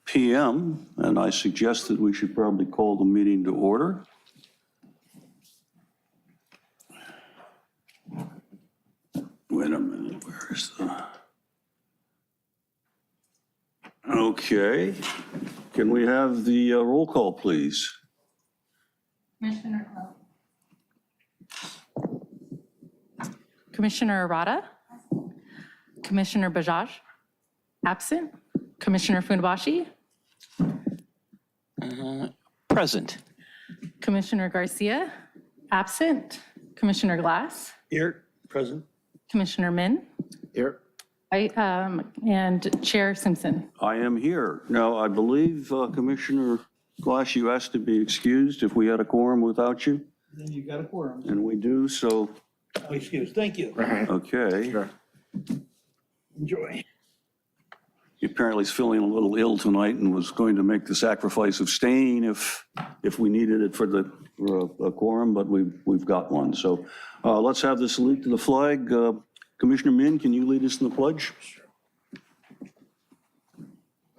p.m., and I suggest that we should probably call the meeting to order. Wait a minute, where's the... Okay, can we have the roll call, please? Commissioner Commissioner Arata? Commissioner Bajaj? Absent? Commissioner Funabashi? Present. Commissioner Garcia? Absent? Commissioner Glass? Here. Present. Commissioner Min? Here. And Chair Simpson. I am here. Now, I believe, Commissioner Glass, you asked to be excused if we had a quorum without you, Then you got a quorum. and we do, so, Oh, excuse, thank you. okay. Sure. Enjoy. He apparently is feeling a little ill tonight and was going to make the sacrifice of staying if we needed it for a quorum, but we've got one. So let's have the salute to the flag. Commissioner Min, can you lead us in the pledge?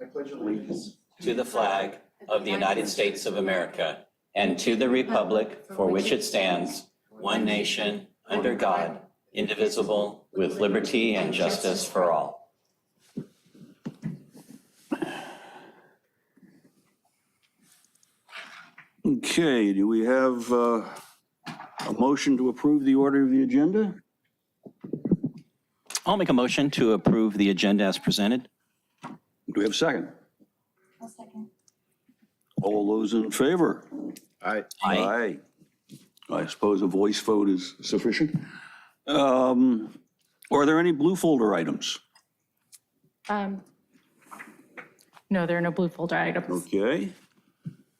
I pledge allegiance To the flag of the United States of America and to the republic for which it stands, one nation, under God, indivisible, with liberty and justice for all. Okay, do we have a motion to approve the order of the agenda? I'll make a motion to approve the agenda as presented. Do we have a second? I'll second. All those in favor? Aye. Aye. I suppose a voice vote is sufficient. Are there any blue folder items? No, there are no blue folder items. Okay.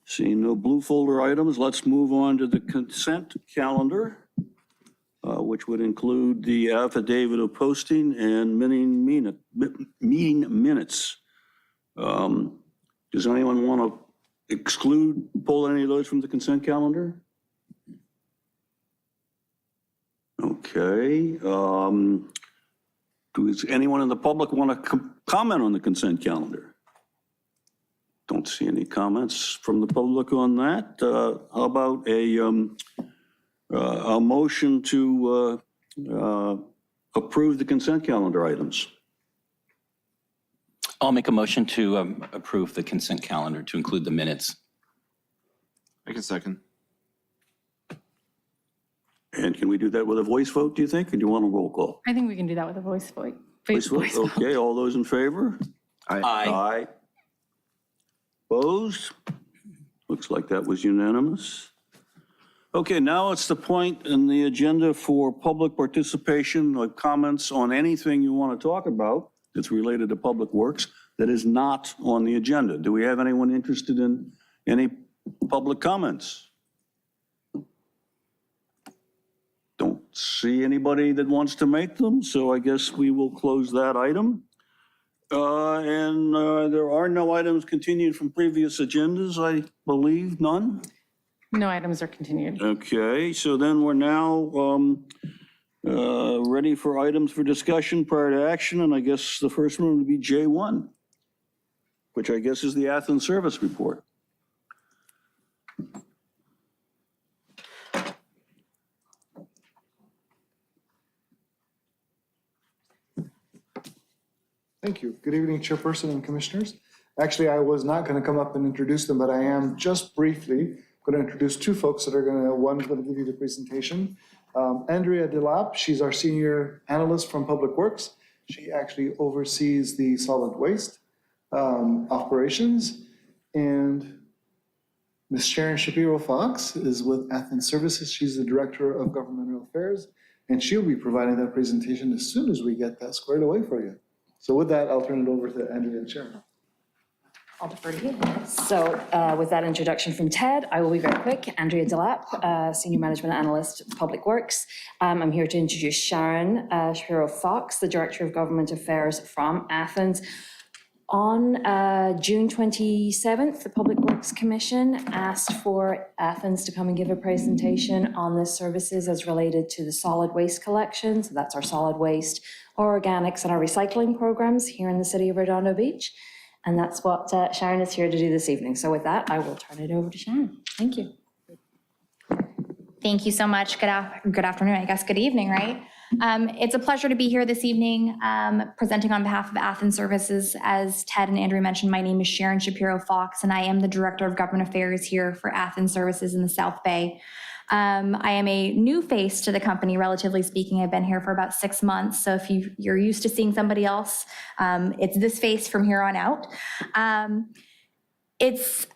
Seeing no blue folder items, let's move on to the consent calendar, which would include the affidavit of posting and meeting minutes. Does anyone want to pull any of those from the consent calendar? Okay. Does anyone in the public want to comment on the consent calendar? Don't see any comments from the public on that. How about a motion to approve the consent calendar items? I'll make a motion to approve the consent calendar to include the minutes. I can second. And can we do that with a voice vote, do you think? Or do you want a roll call? I think we can do that with a voice vote. Voice vote, okay, all those in favor? Aye. Aye. Opposed? Looks like that was unanimous. Okay, now it's the point in the agenda for public participation, like comments on anything you want to talk about that's related to public works that is not on the agenda. Do we have anyone interested in any public comments? Don't see anybody that wants to make them, so I guess we will close that item. There are no items continued from previous agendas, I believe, none? No items are continued. Okay, so then we're now ready for items for discussion prior to action, and I guess the first one would be J1, which I guess is the Athens Service Report. Thank you. Good evening, Chairperson and Commissioners. Actually, I was not going to come up and introduce them, but I am just briefly going to introduce two folks that are one's going to give you the presentation. Andrea Delap, she's our senior analyst from Public Works. She actually oversees the solid waste operations. And Ms. Sharon Shapiro-Fox is with Athens Services. She's the Director of Governmental Affairs, and she'll be providing that presentation as soon as we get that squared away for you. So with that, I'll turn it over to Andrea and Sharon. I'll defer to you. So with that introduction from Ted, I will be very quick. Andrea Delap, Senior Management Analyst, Public Works. I'm here to introduce Sharon Shapiro-Fox, the Director of Government Affairs from Athens. On June 27th, the Public Works Commission asked for Athens to come and give a presentation on the services as related to the solid waste collection. So that's our solid waste, our organics, and our recycling programs here in the city of Redondo Beach. And that's what Sharon is here to do this evening. So with that, I will turn it over to Sharon. Thank you. Thank you so much. Good afternoon, I guess, good evening, right? It's a pleasure to be here this evening presenting on behalf of Athens Services. As Ted and Andrea mentioned, my name is Sharon Shapiro-Fox, and I am the Director of Government Affairs here for Athens Services in the South Bay. I am a new face to the company, relatively speaking. I've been here for about 6 months. So if you're used to seeing somebody else, it's this face from here on out. It's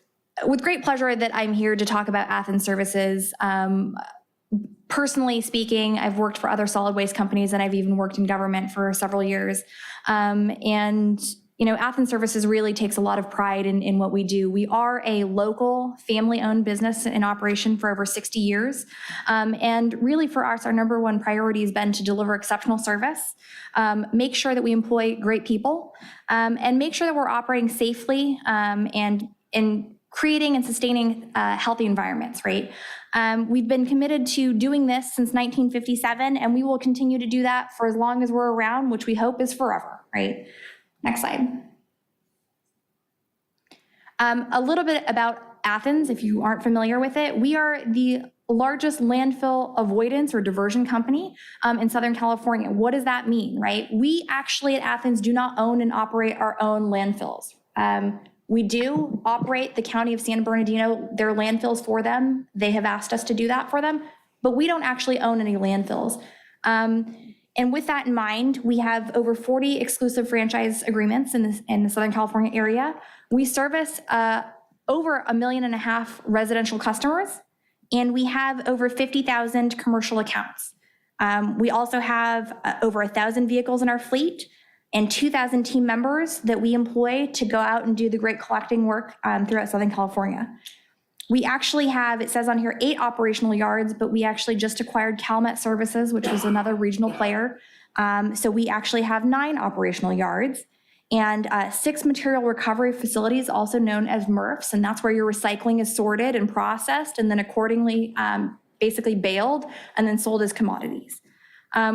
with great pleasure that I'm here to talk about Athens Services. Personally speaking, I've worked for other solid waste companies, and I've even worked in government for several years. And you know, Athens Services really takes a lot of pride in what we do. We are a local family-owned business in operation for over 60 years. And really for us, our number one priority has been to deliver exceptional service, make sure that we employ great people, and make sure that we're operating safely and in creating and sustaining healthy environments, right? We've been committed to doing this since 1957, and we will continue to do that for as long as we're around, which we hope is forever, right? Next slide. A little bit about Athens, if you aren't familiar with it. We are the largest landfill avoidance or diversion company in Southern California. What does that mean, right? We actually at Athens do not own and operate our own landfills. We do operate the county of San Bernardino, their landfills for them. They have asked us to do that for them, but we don't actually own any landfills. And with that in mind, we have over 40 exclusive franchise agreements in the Southern California area. We service over 1.5 million residential customers, and we have over 50,000 commercial accounts. We also have over 1,000 vehicles in our fleet and 2,000 team members that we employ to go out and do the great collecting work throughout Southern California. We actually have, it says on here, 8 operational yards, but we actually just acquired Calumet Services, which was another regional player. So we actually have 9 operational yards and 6 material recovery facilities, also known as MRFs, and that's where your recycling is sorted and processed and then accordingly basically baled and then sold as commodities.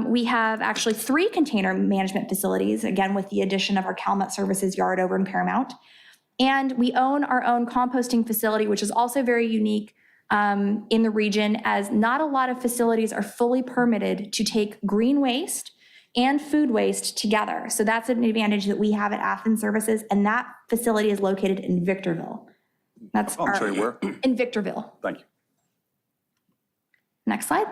We have actually 3 container management facilities, again, with the addition of our Calumet Services yard over in Paramount. And we own our own composting facility, which is also very unique in the region, as not a lot of facilities are fully permitted to take green waste and food waste together. So that's an advantage that we have at Athens Services, and that facility is located in Victorville. That's I'm sorry, where? in Victorville. Thank you. Next slide.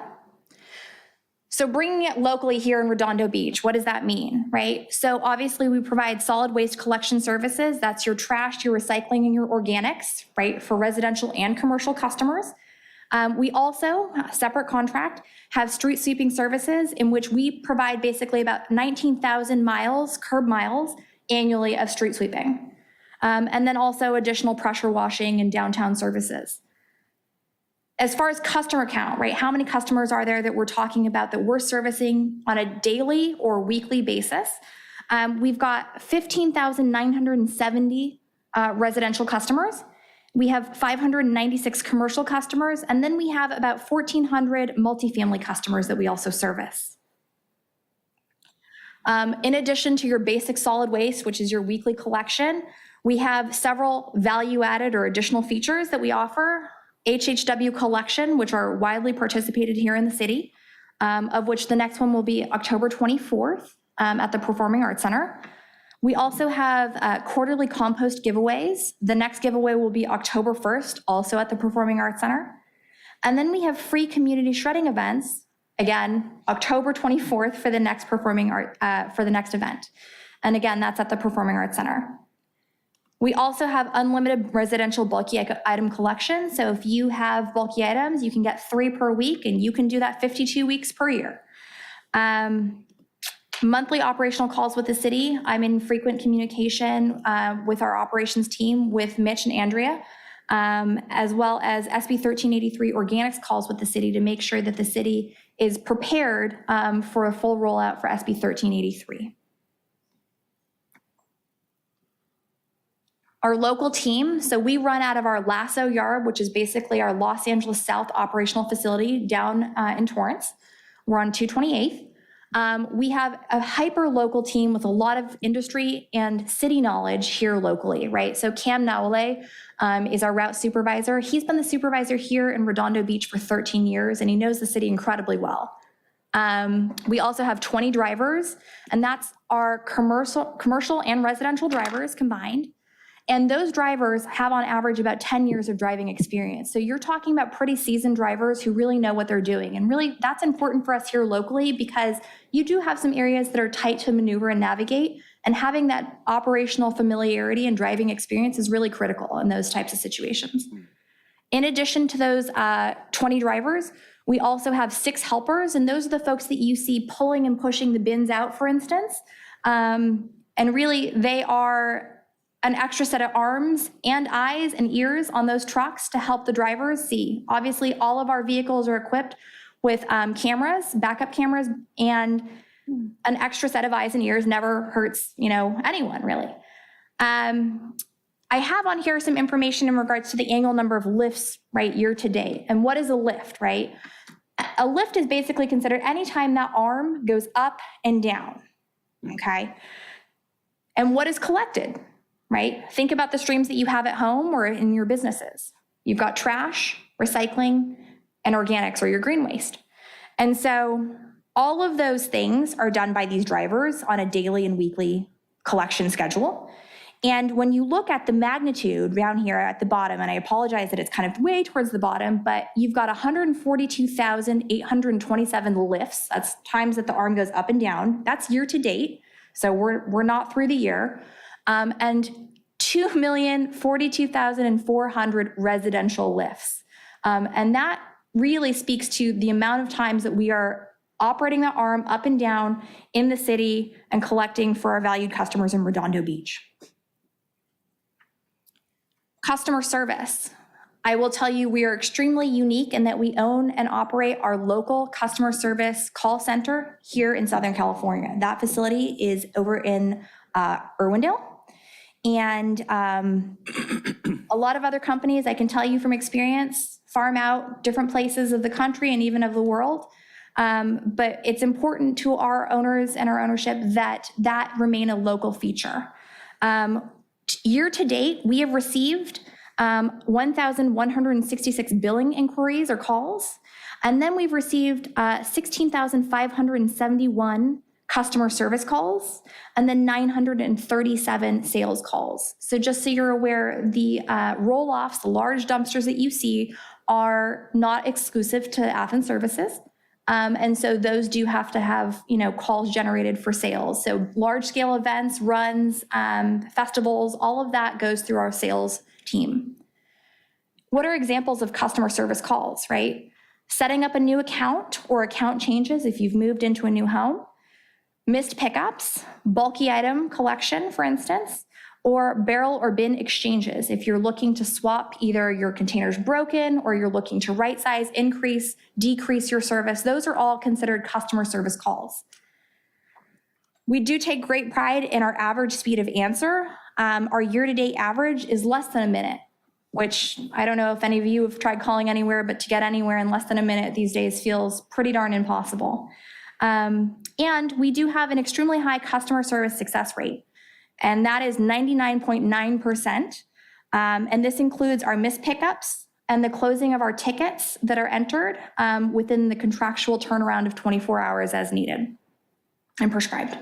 So bringing it locally here in Redondo Beach, what does that mean, right? So obviously we provide solid waste collection services. That's your trash, your recycling, and your organics, right, for residential and commercial customers. We also, separate contract, have street sweeping services in which we provide basically about 19,000 miles, curb miles, annually of street sweeping. And then also additional pressure washing and downtown services. As far as customer count, right, how many customers are there that we're talking about that we're servicing on a daily or weekly basis? We've got 15,970 residential customers. We have 596 commercial customers, and then we have about 1,400 multifamily customers that we also service. In addition to your basic solid waste, which is your weekly collection, we have several value-added or additional features that we offer. HHW collection, which are widely participated here in the city, of which the next one will be October 24th at the Performing Arts Center. We also have quarterly compost giveaways. The next giveaway will be October 1st, also at the Performing Arts Center. And then we have free community shredding events, again, October 24th for the next for the next event. And again, that's at the Performing Arts Center. We also have unlimited residential bulky item collection. So if you have bulky items, you can get 3 per week, and you can do that 52 weeks per year. Monthly operational calls with the city. I'm in frequent communication with our operations team, with Mitch and Andrea, as well as SB 1383 organics calls with the city to make sure that the city is prepared for a full rollout for SB 1383. Our local team, so we run out of our Lasso Yard, which is basically our Los Angeles South operational facility down in Torrance. We're on 228th. We have a hyper-local team with a lot of industry and city knowledge here locally, right? So Cam Nawale is our route supervisor. He's been the supervisor here in Redondo Beach for 13 years, and he knows the city incredibly well. We also have 20 drivers, and that's our commercial and residential drivers combined. And those drivers have on average about 10 years of driving experience. So you're talking about pretty seasoned drivers who really know what they're doing. And really that's important for us here locally because you do have some areas that are tight to maneuver and navigate. And having that operational familiarity and driving experience is really critical in those types of situations. In addition to those 20 drivers, we also have 6 helpers. And those are the folks that you see pulling and pushing the bins out, for instance. And really they are an extra set of arms and eyes and ears on those trucks to help the drivers see. Obviously, all of our vehicles are equipped with cameras, backup cameras, and an extra set of eyes and ears never hurts, anyone really. I have on here some information in regards to the annual number of lifts, right, year to date. And what is a lift, right? A lift is basically considered any time that arm goes up and down, okay? And what is collected? Right? Think about the streams that you have at home or in your businesses. You've got trash, recycling, and organics or your green waste. And so all of those things are done by these drivers on a daily and weekly collection schedule. And when you look at the magnitude down here at the bottom, and I apologize that it's kind of way towards the bottom, but you've got 142,827 lifts. That's times that the arm goes up and down. That's year to date. So we're not through the year. And 2,042,400 residential lifts. And that really speaks to the amount of times that we are operating the arm up and down in the city and collecting for our valued customers in Redondo Beach. Customer service. I will tell you we are extremely unique in that we own and operate our local customer service call center here in Southern California. That facility is over in Irwindale. And a lot of other companies, I can tell you from experience, farm out different places of the country and even of the world. But it's important to our owners and our ownership that remain a local feature. Year to date, we have received 1,166 billing inquiries or calls. And then we've received 16,571 customer service calls, and then 937 sales calls. So just so you're aware, the roll-offs, the large dumpsters that you see are not exclusive to Athens services. And so those do have to have, calls generated for sales. So large scale events, runs, festivals, all of that goes through our sales team. What are examples of customer service calls, right? Setting up a new account or account changes if you've moved into a new home. Missed pickups, bulky item collection, for instance, or barrel or bin exchanges. If you're looking to swap either your container's broken or you're looking to right size, increase, decrease your service, those are all considered customer service calls. We do take great pride in our average speed of answer. Our year-to-date average is less than a minute, which I don't know if any of you have tried calling anywhere, but to get anywhere in less than a minute these days feels pretty darn impossible. And we do have an extremely high customer service success rate, and that is 99.9%. And this includes our missed pickups and the closing of our tickets that are entered within the contractual turnaround of 24 hours as needed and prescribed.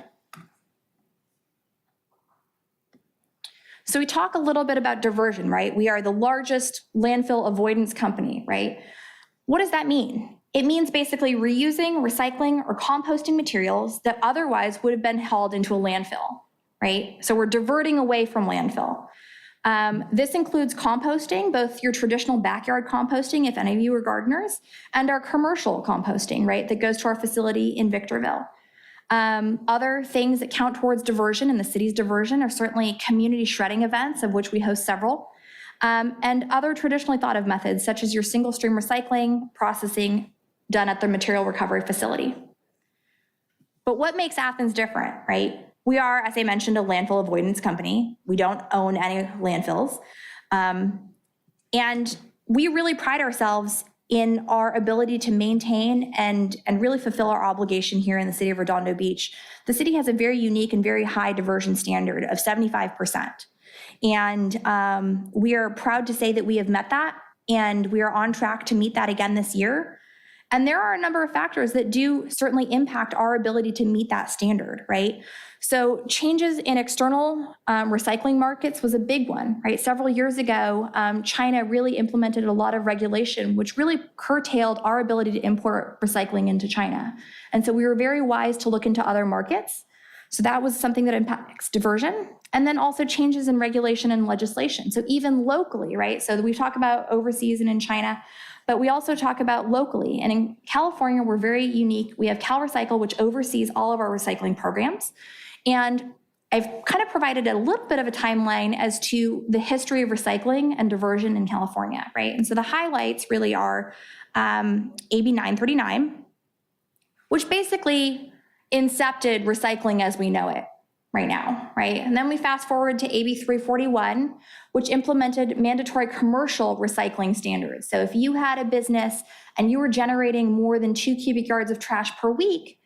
So we talk a little bit about diversion, right? We are the largest landfill avoidance company, right? What does that mean? It means basically reusing, recycling, or composting materials that otherwise would have been hauled into a landfill, right? So we're diverting away from landfill. This includes composting, both your traditional backyard composting, if any of you are gardeners, and our commercial composting, right, that goes to our facility in Victorville. Other things that count towards diversion in the city's diversion are certainly community shredding events, of which we host several, and other traditionally thought of methods, such as your single stream recycling, processing, done at the material recovery facility. But what makes Athens different, right? We are, as I mentioned, a landfill avoidance company. We don't own any landfills. And we really pride ourselves in our ability to maintain and really fulfill our obligation here in the city of Redondo Beach. The city has a very unique and very high diversion standard of 75%. And we are proud to say that we have met that, and we are on track to meet that again this year. And there are a number of factors that do certainly impact our ability to meet that standard, right? So changes in external recycling markets was a big one, right? Several years ago, China really implemented a lot of regulation, which really curtailed our ability to import recycling into China. And so we were very wise to look into other markets. So that was something that impacts diversion. And then also changes in regulation and legislation. So even locally, right? So we talk about overseas and in China, but we also talk about locally. And in California, we're very unique. We have CalRecycle, which oversees all of our recycling programs. And I've kind of provided a little bit of a timeline as to the history of recycling and diversion in California, right? And so the highlights really are AB 939, which basically incepted recycling as we know it right now, right? And then we fast forward to AB 341, which implemented mandatory commercial recycling standards. So if you had a business and you were generating more than 2 cubic yards of trash per week,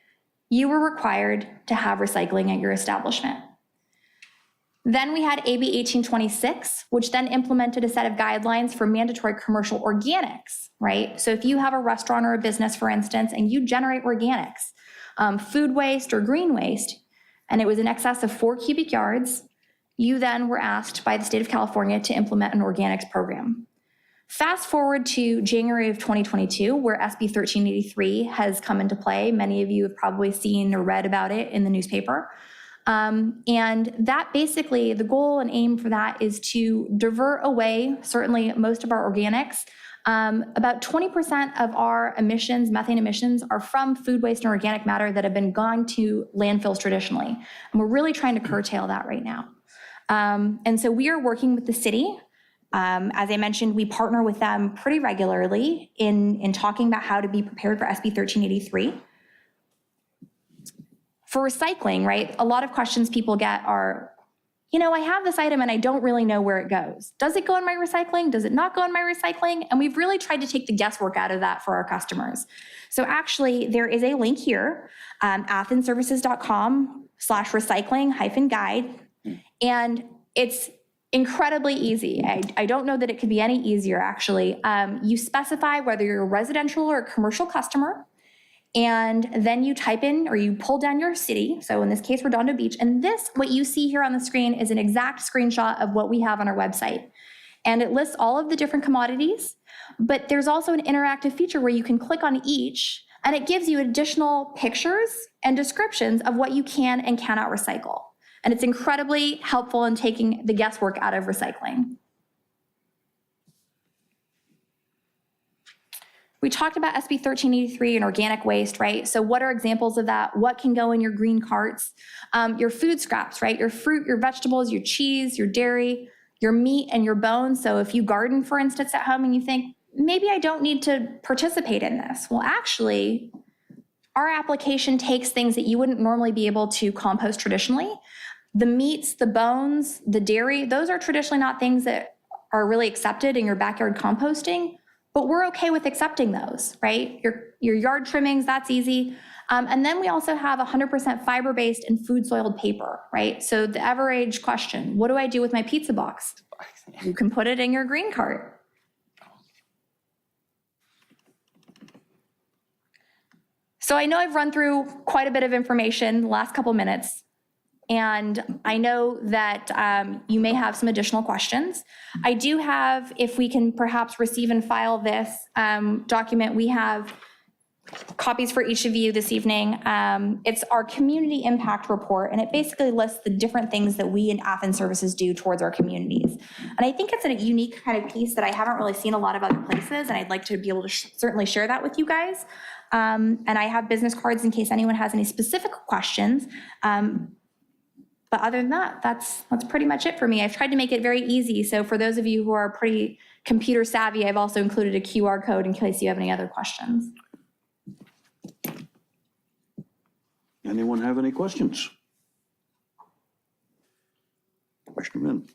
you were required to have recycling at your establishment. Then we had AB 1826, which then implemented a set of guidelines for mandatory commercial organics, right? So if you have a restaurant or a business, for instance, and you generate organics, food waste or green waste, and it was in excess of 4 cubic yards, you then were asked by the state of California to implement an organics program. Fast forward to January of 2022, where SB 1383 has come into play. Many of you have probably seen or read about it in the newspaper. And that basically, the goal and aim for that is to divert away, certainly most of our organics. About 20% of our emissions, methane emissions, are from food waste and organic matter that have been gone to landfills traditionally. And we're really trying to curtail that right now. And so we are working with the city. As I mentioned, we partner with them pretty regularly in talking about how to be prepared for SB 1383. For recycling, right, a lot of questions people get are, you know, I have this item and I don't really know where it goes. Does it go in my recycling? Does it not go in my recycling? And we've really tried to take the guesswork out of that for our customers. So actually, there is a link here, athensservices.com/recycling-guide. And it's incredibly easy. I don't know that it could be any easier, actually. You specify whether you're a residential or a commercial customer, and then you type in or you pull down your city. So in this case, Redondo Beach. And this, what you see here on the screen, is an exact screenshot of what we have on our website. And it lists all of the different commodities, but there's also an interactive feature where you can click on each, and it gives you additional pictures and descriptions of what you can and cannot recycle. And it's incredibly helpful in taking the guesswork out of recycling. We talked about SB 1383 and organic waste, right? So what are examples of that? What can go in your green carts? Your food scraps, right? Your fruit, your vegetables, your cheese, your dairy, your meat, and your bones. So if you garden, for instance, at home and you think, maybe I don't need to participate in this. Well, actually, our application takes things that you wouldn't normally be able to compost traditionally. The meats, the bones, the dairy, those are traditionally not things that are really accepted in your backyard composting, but we're okay with accepting those, right? Your yard trimmings, that's easy. And then we also have 100% fiber-based and food-soiled paper, right? So the ever-age question, what do I do with my pizza box? You can put it in your green cart. So I know I've run through quite a bit of information the last couple minutes. And I know that you may have some additional questions. I do have, if we can perhaps receive and file this document, we have copies for each of you this evening. It's our community impact report, and it basically lists the different things that we in Athens Services do towards our communities. And I think it's a unique kind of piece that I haven't really seen a lot of other places, and I'd like to be able to certainly share that with you guys. And I have business cards in case anyone has any specific questions. But other than that, that's pretty much it for me. I've tried to make it very easy. So for those of you who are pretty computer savvy, I've also included a QR code in case you have any other questions. Anyone have any questions? Commissioner Min.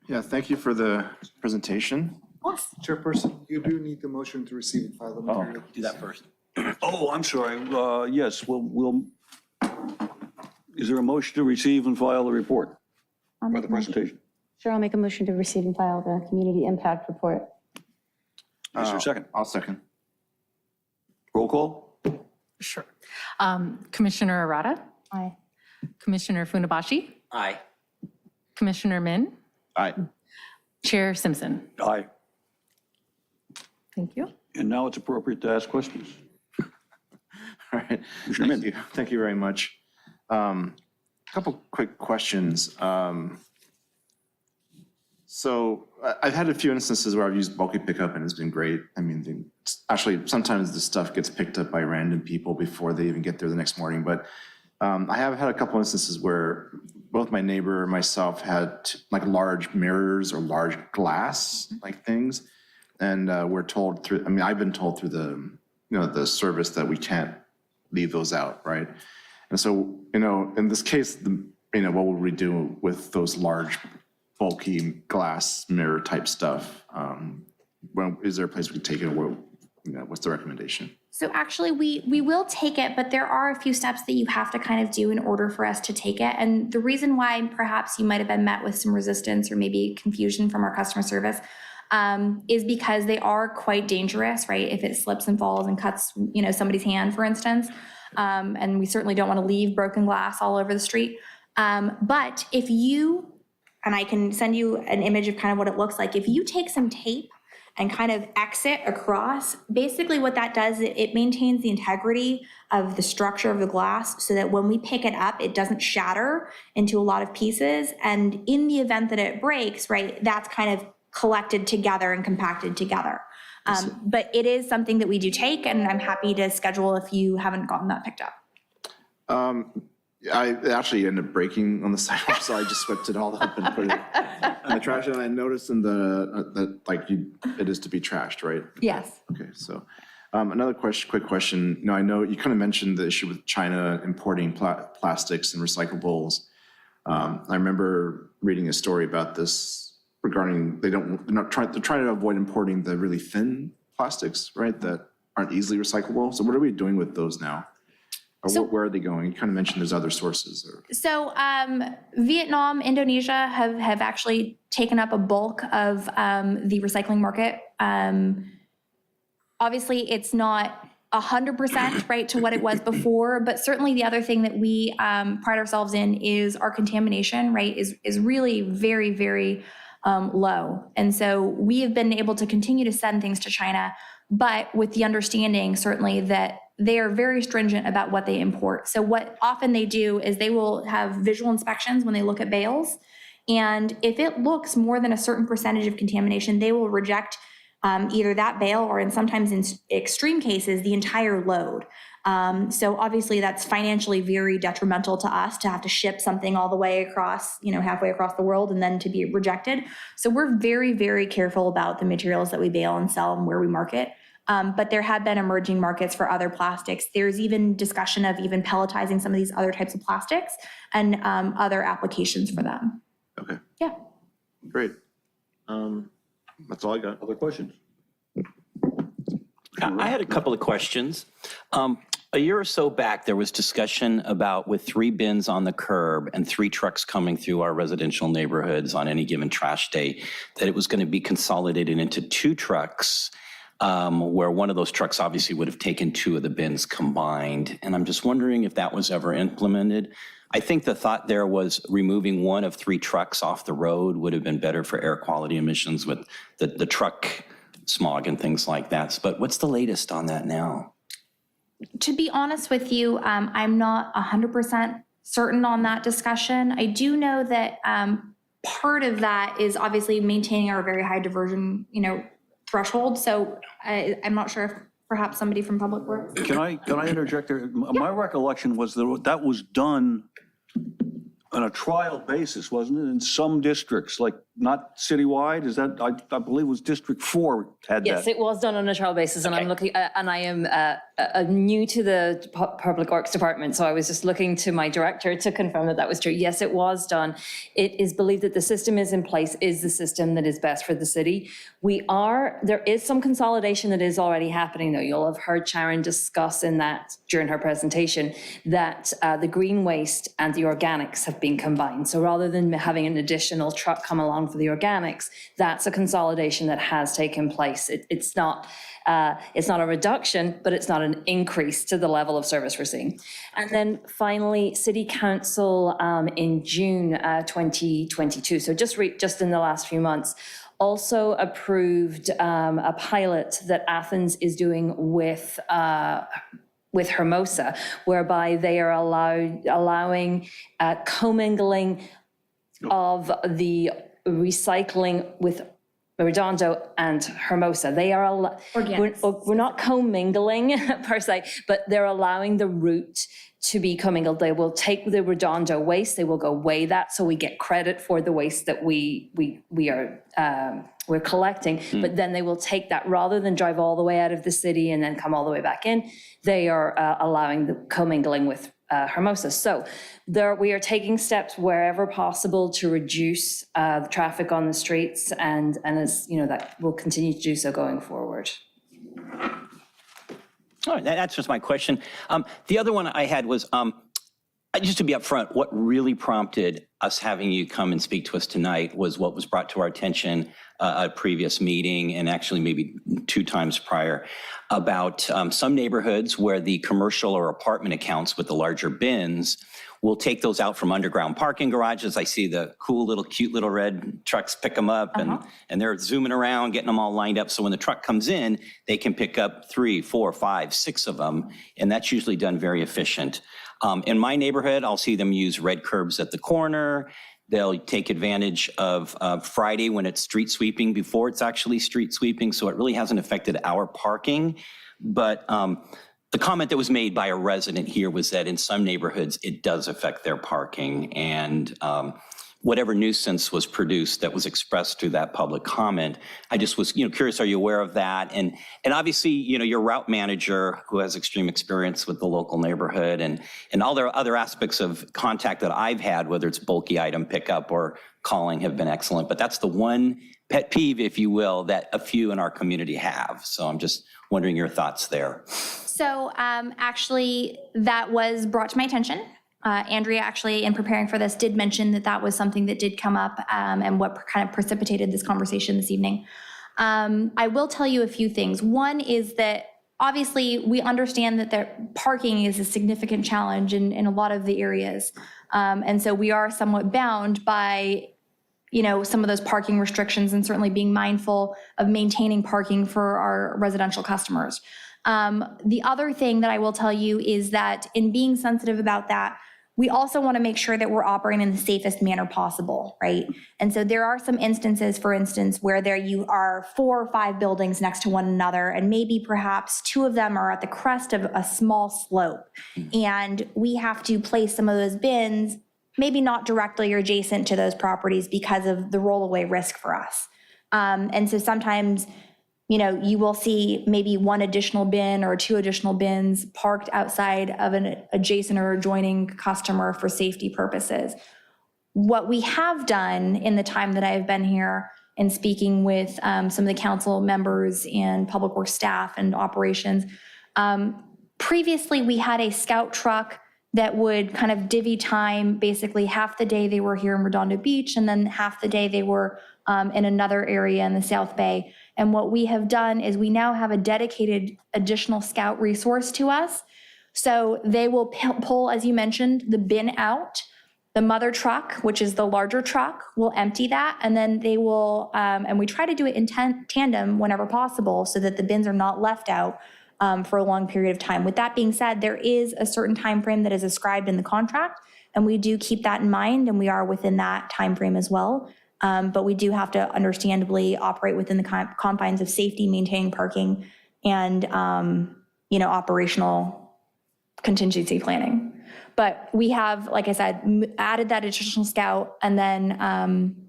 Yeah, thank you for the presentation. Yes. Chairperson, you do need the motion to receive and file the material. Do that first. Oh, I'm sorry. Yes, is there a motion to receive and file the report or the presentation? Sure, I'll make a motion to receive and file the community impact report. Is there a second? I'll second. Roll call? Sure. Commissioner Arata, Aye. Commissioner Funabashi, Aye. Commissioner Min, Aye. Chair Simpson. Aye. Thank you. And now it's appropriate to ask questions. All right. Commissioner Min. Thank you. Thank you very much. Couple quick questions. So I've had a few instances where I've used bulky pickup and it's been great. I mean, actually, sometimes the stuff gets picked up by random people before they even get there the next morning. But I have had a couple instances where both my neighbor and myself had like large mirrors or large glass like things. And we're told through, I mean, I've been told through the service that we can't leave those out, right? And so, in this case, what would we do with those large, bulky glass mirror type stuff? Is there a place we could take it, or what's the recommendation? So actually, we will take it, but there are a few steps that you have to kind of do in order for us to take it. And the reason why perhaps you might have been met with some resistance or maybe confusion from our customer service is because they are quite dangerous, right? If it slips and falls and cuts, somebody's hand, for instance. And we certainly don't want to leave broken glass all over the street. But if you, and I can send you an image of kind of what it looks like, if you take some tape and kind of exit across, basically what that does, it maintains the integrity of the structure of the glass so that when we pick it up, it doesn't shatter into a lot of pieces. And in the event that it breaks, right, that's kind of collected together and compacted together. But it is something that we do take, and I'm happy to schedule if you haven't gotten that picked up. I actually ended up breaking on the sidewalk, so I just swept it all up and put it in the trash. And I noticed in it is to be trashed, right? Yes. Okay, so another quick question. I know you kind of mentioned the issue with China importing plastics and recyclables. I remember reading a story about this regarding they're trying to avoid importing the really thin plastics, right, that aren't easily recyclable. So what are we doing with those now? Or where are they going? You kind of mentioned there's other sources. So Vietnam, Indonesia have actually taken up a bulk of the recycling market. Obviously, it's not 100% right to what it was before, but certainly the other thing that we pride ourselves in is our contamination, right, is really very, very low. And so we have been able to continue to send things to China, but with the understanding certainly that they are very stringent about what they import. So what often they do is they will have visual inspections when they look at bales. And if it looks more than a certain percentage of contamination, they will reject either that bale or sometimes in extreme cases, the entire load. So obviously that's financially very detrimental to us to have to ship something all the way across, halfway across the world and then to be rejected. So we're very, very careful about the materials that we bale and sell and where we market. But there have been emerging markets for other plastics. There's even discussion of even pelletizing some of these other types of plastics and other applications for them. Okay. Yeah. Great. That's all I got. Other questions? I had a couple of questions. A year or so back, there was discussion about with 3 bins on the curb and 3 trucks coming through our residential neighborhoods on any given trash day, that it was going to be consolidated into 2 trucks, where one of those trucks obviously would have taken 2 of the bins combined. And I'm just wondering if that was ever implemented. I think the thought there was removing 1 of 3 trucks off the road would have been better for air quality emissions with the truck smog and things like that. But what's the latest on that now? To be honest with you, I'm not 100% certain on that discussion. I do know that part of that is obviously maintaining our very high diversion, threshold. So I'm not sure if perhaps somebody from Public Works. Can I interject there? My recollection was that was done on a trial basis, wasn't it? In some districts, like not citywide? Is that, I believe it was District 4 had that. Yes, it was done on a trial basis, and I'm looking, and I am new to the Public Works Department, so I was just looking to my director to confirm that that was true. Yes, it was done. It is believed that the system is in place, is the system that is best for the city. There is some consolidation that is already happening, though. You'll have heard Sharon discuss in that during her presentation that the green waste and the organics have been combined. So rather than having an additional truck come along for the organics, that's a consolidation that has taken place. It's not a reduction, but it's not an increase to the level of service we're seeing. And then finally, City Council in June 2022, so just in the last few months, also approved a pilot that Athens is doing with Hermosa, whereby they are allowing commingling of the recycling with Redondo and Hermosa. They are, we're not commingling per se, but they're allowing the route to be commingled. They will take the Redondo waste, they will go weigh that, so we get credit for the waste that we're collecting, but then they will take that, rather than drive all the way out of the city and then come all the way back in, they are allowing the commingling with Hermosa. So we are taking steps wherever possible to reduce the traffic on the streets, and as you know, that will continue to do so going forward. All right, that answers my question. The other one I had was, just to be upfront, what really prompted us having you come and speak to us tonight was what was brought to our attention at a previous meeting, and actually maybe 2 times prior, about some neighborhoods where the commercial or apartment accounts with the larger bins will take those out from underground parking garages. I see the cute little red trucks pick them up, and they're zooming around, getting them all lined up. So when the truck comes in, they can pick up 3, 4, 5, 6 of them, and that's usually done very efficient. In my neighborhood, I'll see them use red curbs at the corner. They'll take advantage of Friday when it's street sweeping before it's actually street sweeping, so it really hasn't affected our parking. But the comment that was made by a resident here was that in some neighborhoods, it does affect their parking, and whatever nuisance was produced that was expressed through that public comment, I just was curious, are you aware of that? And obviously, your route manager who has extreme experience with the local neighborhood and all the other aspects of contact that I've had, whether it's bulky item pickup or calling, have been excellent. But that's the one pet peeve, if you will, that a few in our community have. So I'm just wondering your thoughts there. So actually, that was brought to my attention. Andrea actually, in preparing for this, did mention that that was something that did come up and what kind of precipitated this conversation this evening. I will tell you a few things. One is that obviously we understand that parking is a significant challenge in a lot of the areas. And so we are somewhat bound by some of those parking restrictions, and certainly being mindful of maintaining parking for our residential customers. The other thing that I will tell you is that in being sensitive about that, we also want to make sure that we're operating in the safest manner possible, right? And so there are some instances, for instance, where you are 4 or 5 buildings next to one another, and maybe perhaps 2 of them are at the crest of a small slope. And we have to place some of those bins, maybe not directly or adjacent to those properties because of the rollaway risk for us. And so sometimes you will see maybe 1 additional bin or 2 additional bins parked outside of an adjacent or adjoining customer for safety purposes. What we have done in the time that I've been here and speaking with some of the council members and public works staff and operations, previously we had a scout truck that would kind of divvy time. Basically half the day they were here in Redondo Beach, and then half the day they were in another area in the South Bay. And what we have done is we now have a dedicated additional scout resource to us. So they will pull, as you mentioned, the bin out. The mother truck, which is the larger truck, will empty that. And then they will, and we try to do it in tandem whenever possible so that the bins are not left out for a long period of time. With that being said, there is a certain time frame that is ascribed in the contract, and we do keep that in mind, and we are within that time frame as well. But we do have to understandably operate within the confines of safety, maintaining parking, and operational contingency planning. But we have, like I said, added that additional scout, and then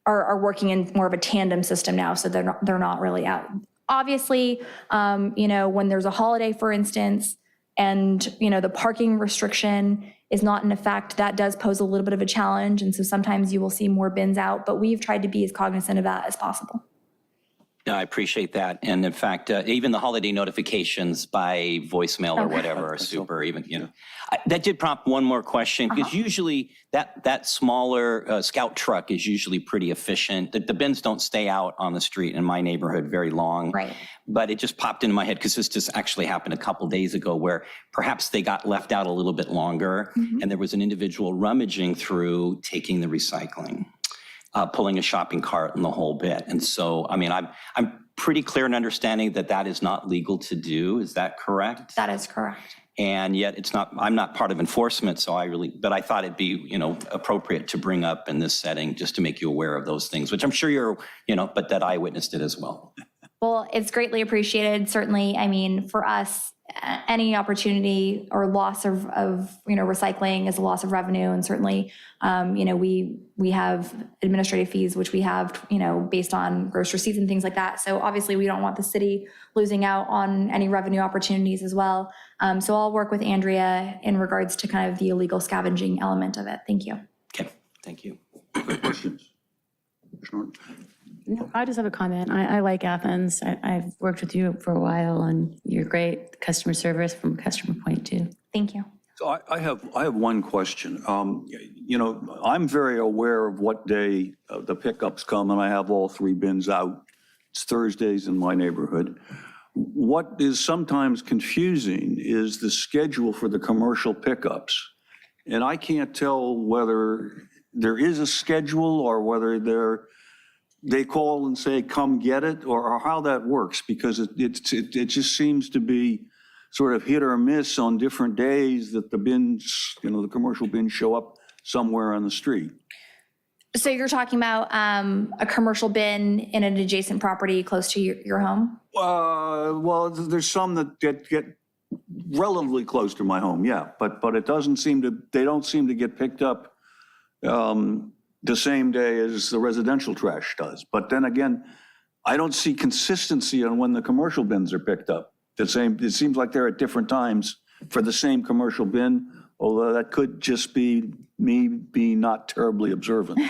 are working in more of a tandem system now, so they're not really out. Obviously, when there's a holiday, for instance, and, the parking restriction is not in effect, that does pose a little bit of a challenge. And so sometimes you will see more bins out, but we've tried to be as cognizant of that as possible. No, I appreciate that. And in fact, even the holiday notifications by voicemail or whatever are super, even. That did prompt one more question, because usually that smaller scout truck is usually pretty efficient. The bins don't stay out on the street in my neighborhood very long. Right. But it just popped into my head, because this just actually happened a couple days ago, where perhaps they got left out a little bit longer, and there was an individual rummaging through, taking the recycling. Pulling a shopping cart and the whole bit. And so, I'm pretty clear in understanding that is not legal to do. Is that correct? That is correct. And yet I'm not part of enforcement, but I thought it'd be, appropriate to bring up in this setting, just to make you aware of those things, which I'm sure but that I witnessed it as well. Well, it's greatly appreciated. Certainly, for us, any opportunity or loss of recycling is a loss of revenue. And certainly, we have administrative fees, which we have, based on gross receipts and things like that. So obviously, we don't want the city losing out on any revenue opportunities as well. So I'll work with Andrea in regards to kind of the illegal scavenging element of it. Thank you. Okay, thank you. Questions? No, I just have a comment. I like Athens. I've worked with you for a while, and you're great customer service from a customer point too. Thank you. So I have one question. I'm very aware of what day the pickups come, and I have all 3 bins out. It's Thursdays in my neighborhood. What is sometimes confusing is the schedule for the commercial pickups. And I can't tell whether there is a schedule or whether they call and say, come get it, or how that works, because it just seems to be sort of hit or miss on different days that the bins, the commercial bins show up somewhere on the street. So you're talking about a commercial bin in an adjacent property close to your home? Well, there's some that get relatively close to my home, yeah, but they don't seem to get picked up the same day as the residential trash does. But then again, I don't see consistency on when the commercial bins are picked up. It seems like they're at different times for the same commercial bin, although that could just be me being not terribly observant.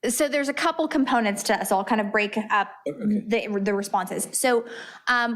So there's a couple components to that, so I'll kind of break up the responses. So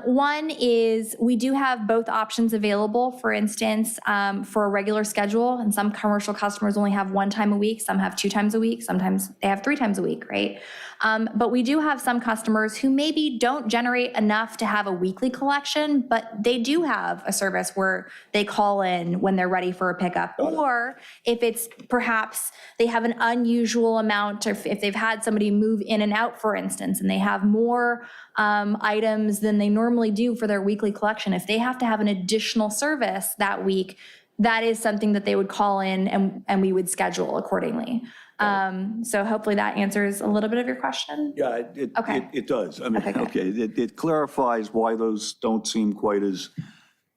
one is we do have both options available. For instance, for a regular schedule, and some commercial customers only have 1 time a week, some have 2 times a week, sometimes they have 3 times a week, right? But we do have some customers who maybe don't generate enough to have a weekly collection, but they do have a service where they call in when they're ready for a pickup. Or if it's perhaps they have an unusual amount, or if they've had somebody move in and out, for instance, and they have more items than they normally do for their weekly collection, if they have to have an additional service that week, that is something that they would call in and we would schedule accordingly. So hopefully that answers a little bit of your question. Yeah, it does. I mean, Okay, good. it clarifies why those don't seem quite as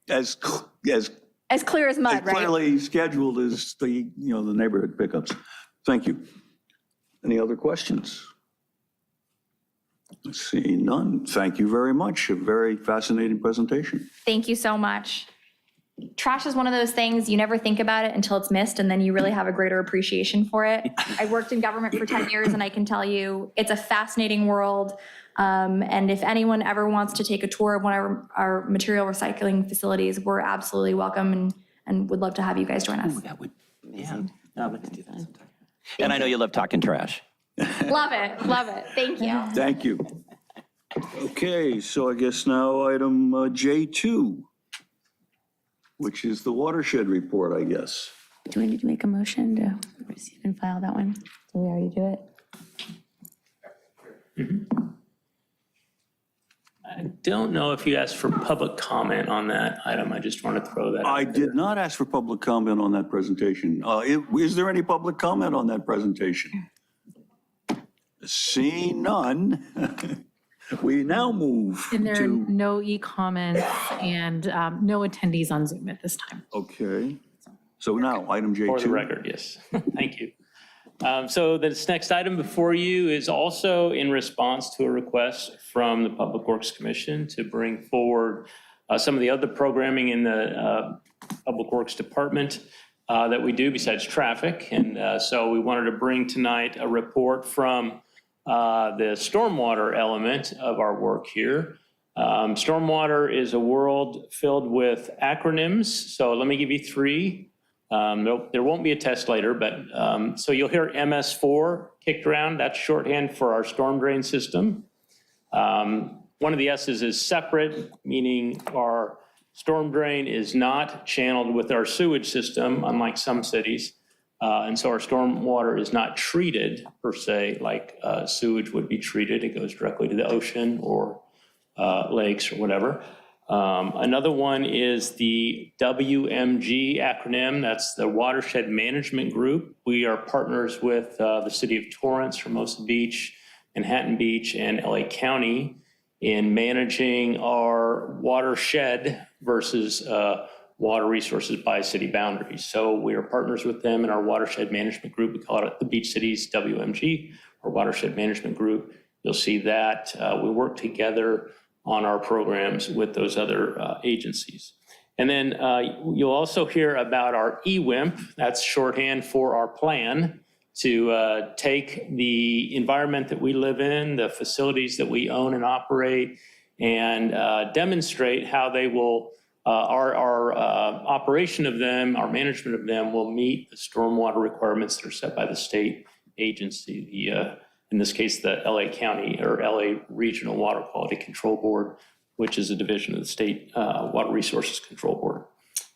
As clear as mud, right? clearly scheduled as the neighborhood pickups. Thank you. Any other questions? Let's see, none. Thank you very much. A very fascinating presentation. Thank you so much. Trash is one of those things, you never think about it until it's missed, and then you really have a greater appreciation for it. I worked in government for 10 years, and I can tell you, it's a fascinating world. And if anyone ever wants to take a tour of one of our material recycling facilities, we're absolutely welcome and would love to have you guys join us. I'd like to do that sometime. And I know you love talking trash. Love it, love it. Thank you. Thank you. Okay, so I guess now item J2, which is the watershed report, I guess. Do we need to make a motion to receive and file that one? Did we already do it? I don't know if you asked for public comment on that item. I just want to throw that I out there. did not ask for public comment on that presentation. Is there any public comment on that presentation? Seeing none, we now move And there are to, no e-comments and no attendees on Zoom at this time. okay. So now, item J2. For the record, yes. Thank you. So this next item before you is also in response to a request from the Public Works Commission to bring forward some of the other programming in the Public Works Department that we do besides traffic. And so we wanted to bring tonight a report from the stormwater element of our work here. Stormwater is a world filled with acronyms. So let me give you three. There won't be a test later, but so you'll hear MS4 kicked around. That's shorthand for our storm drain system. One of the S's is separate, meaning our storm drain is not channeled with our sewage system, unlike some cities. And so our storm water is not treated per se like sewage would be treated. It goes directly to the ocean or lakes or whatever. Another one is the WMG acronym. That's the Watershed Management Group. We are partners with the city of Torrance, Hermosa Beach, Manhattan Beach, and LA County in managing our watershed versus water resources by city boundaries. So we are partners with them in our Watershed Management Group. We call it the Beach Cities WMG, or Watershed Management Group. You'll see that we work together on our programs with those other agencies. And then you'll also hear about our EWIMP. That's shorthand for our plan to take the environment that we live in, the facilities that we own and operate, and demonstrate how they will, our operation of them, our management of them will meet the stormwater requirements that are set by the state agency, in this case, the LA County or LA Regional Water Quality Control Board, which is a division of the State Water Resources Control Board.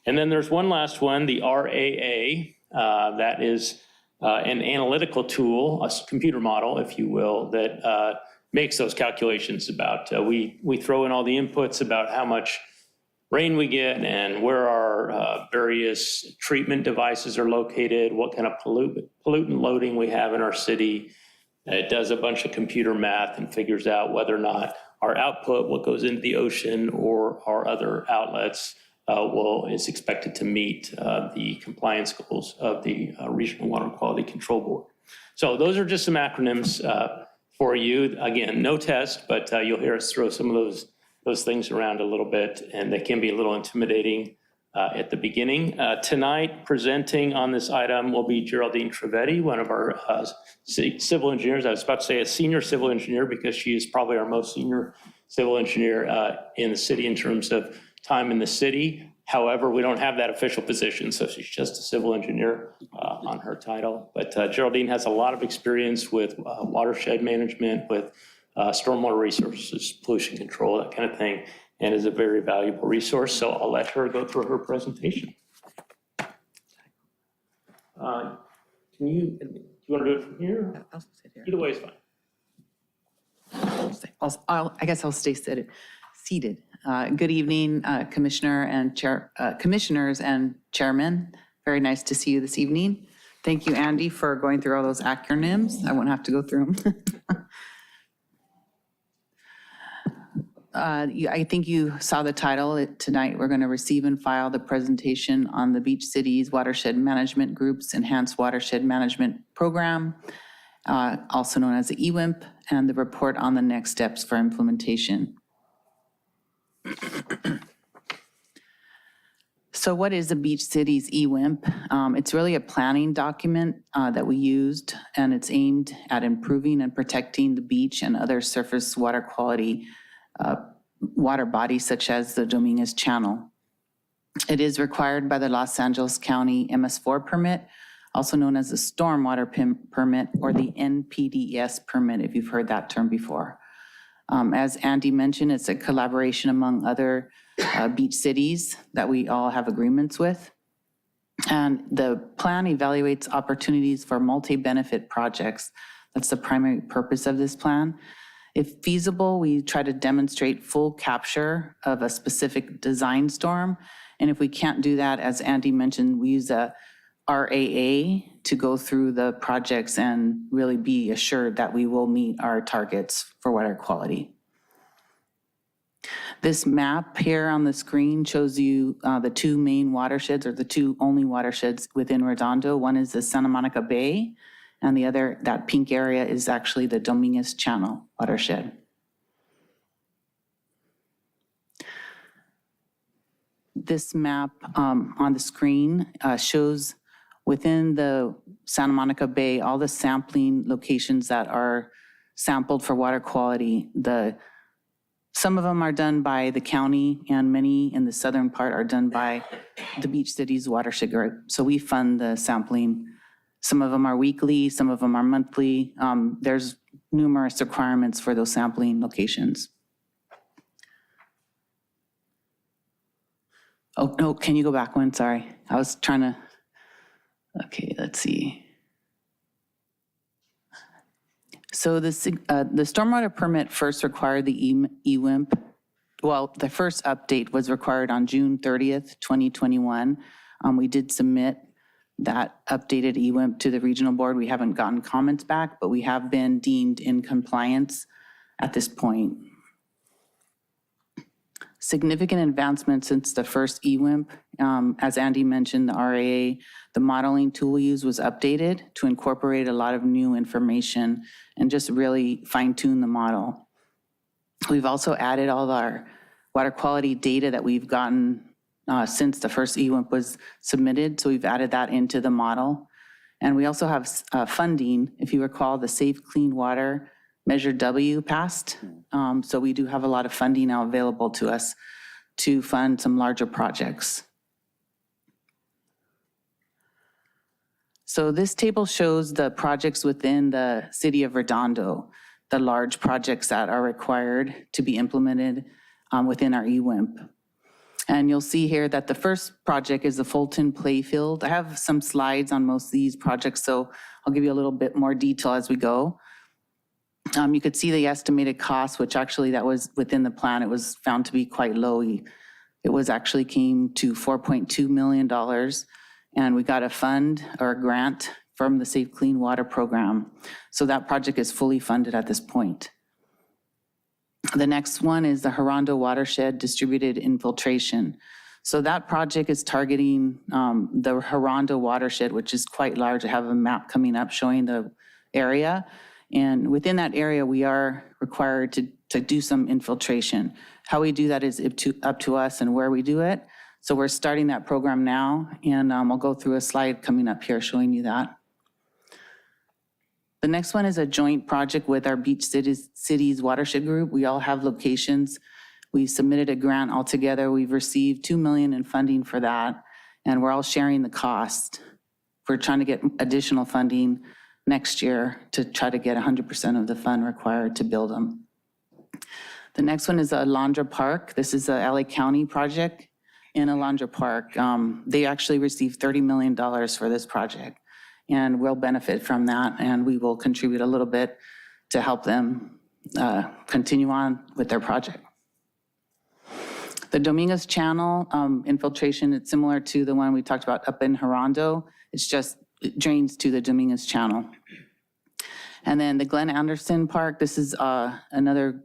And then there's one last one, the RAA, that is an analytical tool, a computer model, if you will, that makes those calculations about, we throw in all the inputs about how much rain we get and where our various treatment devices are located, what kind of pollutant loading we have in our city. It does a bunch of computer math and figures out whether or not our output, what goes into the ocean or our other outlets, is expected to meet the compliance goals of the Regional Water Quality Control Board. So those are just some acronyms for you. Again, no test, but you'll hear us throw some of those things around a little bit, and they can be a little intimidating at the beginning. Tonight, presenting on this item will be Geraldine Trevetti, one of our civil engineers. I was about to say a senior civil engineer because she is probably our most senior civil engineer in the city in terms of time in the city. However, we don't have that official position, so she's just a civil engineer on her title. But Geraldine has a lot of experience with watershed management, with stormwater resources, pollution control, that kind of thing, and is a very valuable resource. So I'll let her go through her presentation. Do you want to do it from here? I'll sit here. Either way is fine. I guess I'll stay seated. Good evening, Commissioner and Commissioners and Chairman. Very nice to see you this evening. Thank you, Andy, for going through all those acronyms. I won't have to go through them. I think you saw the title. Tonight, we're going to receive and file the presentation on the Beach Cities Watershed Management Group's Enhanced Watershed Management Program, also known as the EWIMP, and the report on the next steps for implementation. So what is the Beach Cities EWIMP? It's really a planning document that we used, and it's aimed at improving and protecting the beach and other surface water quality water bodies such as the Dominguez Channel. It is required by the Los Angeles County MS4 permit, also known as the Stormwater Permit or the NPDES permit, if you've heard that term before. As Andy mentioned, it's a collaboration among other beach cities that we all have agreements with. And the plan evaluates opportunities for multi-benefit projects. That's the primary purpose of this plan. If feasible, we try to demonstrate full capture of a specific design storm. And if we can't do that, as Andy mentioned, we use a RAA to go through the projects and really be assured that we will meet our targets for water quality. This map here on the screen shows you the two main watersheds, or the two only watersheds within Redondo. One is the Santa Monica Bay, and the other, that pink area, is actually the Dominguez Channel watershed. This map on the screen shows within the Santa Monica Bay all the sampling locations that are sampled for water quality. Some of them are done by the county, and many in the southern part are done by the Beach Cities Watershed Group. So we fund the sampling. Some of them are weekly, some of them are monthly. There's numerous requirements for those sampling locations. Oh, no, can you go back one? Sorry. I was trying to, okay, let's see. So the stormwater permit first required the EWIMP. Well, the first update was required on June 30th, 2021. We did submit that updated EWIMP to the regional board. We haven't gotten comments back, but we have been deemed in compliance at this point. Significant advancement since the first EWIMP. As Andy mentioned, the RAA, the modeling tool we used was updated to incorporate a lot of new information and just really fine tune the model. We've also added all of our water quality data that we've gotten since the first EWIMP was submitted. So we've added that into the model. And we also have funding. If you recall, the Safe Clean Water Measure W passed. So we do have a lot of funding now available to us to fund some larger projects. So this table shows the projects within the city of Redondo, the large projects that are required to be implemented within our EWIMP. And you'll see here that the first project is the Fulton Playfield. I have some slides on most of these projects, so I'll give you a little bit more detail as we go. You could see the estimated cost, which actually that was within the plan. It was found to be quite low. It was actually came to $4.2 million, and we got a fund or a grant from the Safe Clean Water Program. So that project is fully funded at this point. The next one is the Redondo Watershed Distributed Infiltration. So that project is targeting the Redondo Watershed, which is quite large. I have a map coming up showing the area. And within that area, we are required to do some infiltration. How we do that is up to us and where we do it. So we're starting that program now, and I'll go through a slide coming up here showing you that. The next one is a joint project with our Beach Cities Watershed Group. We all have locations. We submitted a grant altogether. We've received $2 million in funding for that, and we're all sharing the cost. We're trying to get additional funding next year to try to get 100% of the fund required to build them. The next one is Alondra Park. This is a LA County project in Alondra Park. They actually received $30 million for this project, and we'll benefit from that, and we will contribute a little bit to help them continue on with their project. The Dominguez Channel infiltration, it's similar to the one we talked about up in Redondo. It's just, it drains to the Dominguez Channel. And then the Glenn Anderson Park, this is another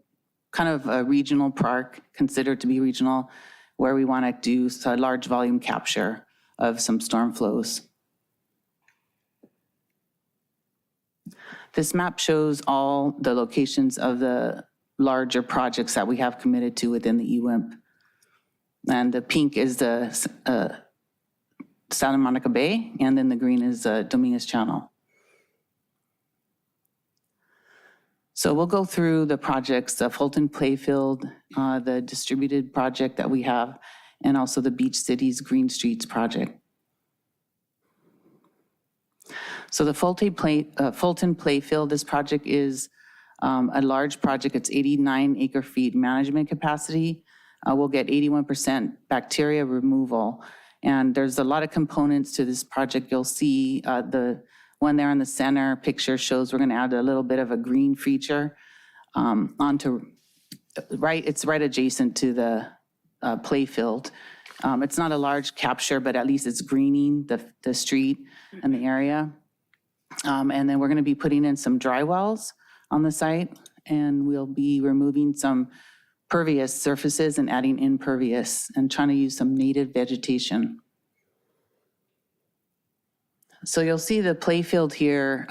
kind of a regional park, considered to be regional, where we want to do a large volume capture of some storm flows. This map shows all the locations of the larger projects that we have committed to within the EWIMP. And the pink is the Santa Monica Bay, and then the green is Dominguez Channel. So we'll go through the projects, the Fulton Playfield, the distributed project that we have, and also the Beach Cities Green Streets project. So the Fulton Playfield, this project is a large project. It's 89 acre-feet management capacity. We'll get 81% bacteria removal. And there's a lot of components to this project. You'll see the one there in the center picture shows we're going to add a little bit of a green feature onto, it's right adjacent to the play field. It's not a large capture, but at least it's greening the street and the area. And then we're going to be putting in some dry wells on the site, and we'll be removing some pervious surfaces and adding impervious and trying to use some native vegetation. So you'll see the playfield here.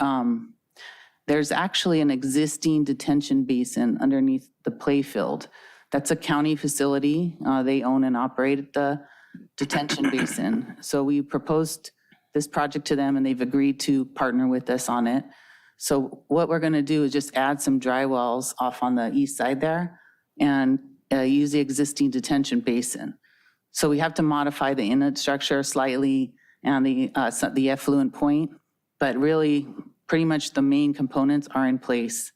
There's actually an existing detention basin underneath the playfield. That's a county facility. They own and operate the detention basin. So we proposed this project to them and they've agreed to partner with us on it. So what we're gonna do is just add some dry wells off on the east side there and use the existing detention basin. So we have to modify the inlet structure slightly and the effluent point, but really pretty much the main components are in place.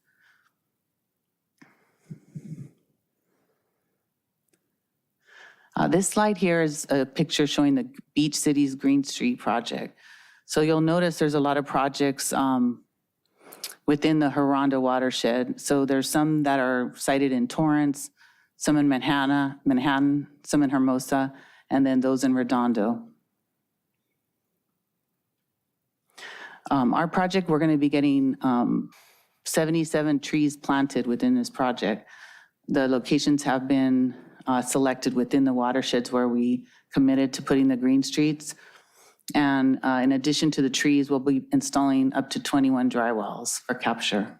This slide here is a picture showing the Beach Cities Green Street project. So you'll notice there's a lot of projects within the Redondo watershed. So there's some that are sited in Torrance, some in Manhattan, some in Hermosa, and then those in Redondo. Our project, we're going to be getting 77 trees planted within this project. The locations have been selected within the watersheds where we committed to putting the green streets. And in addition to the trees, we'll be installing up to 21 dry wells for capture.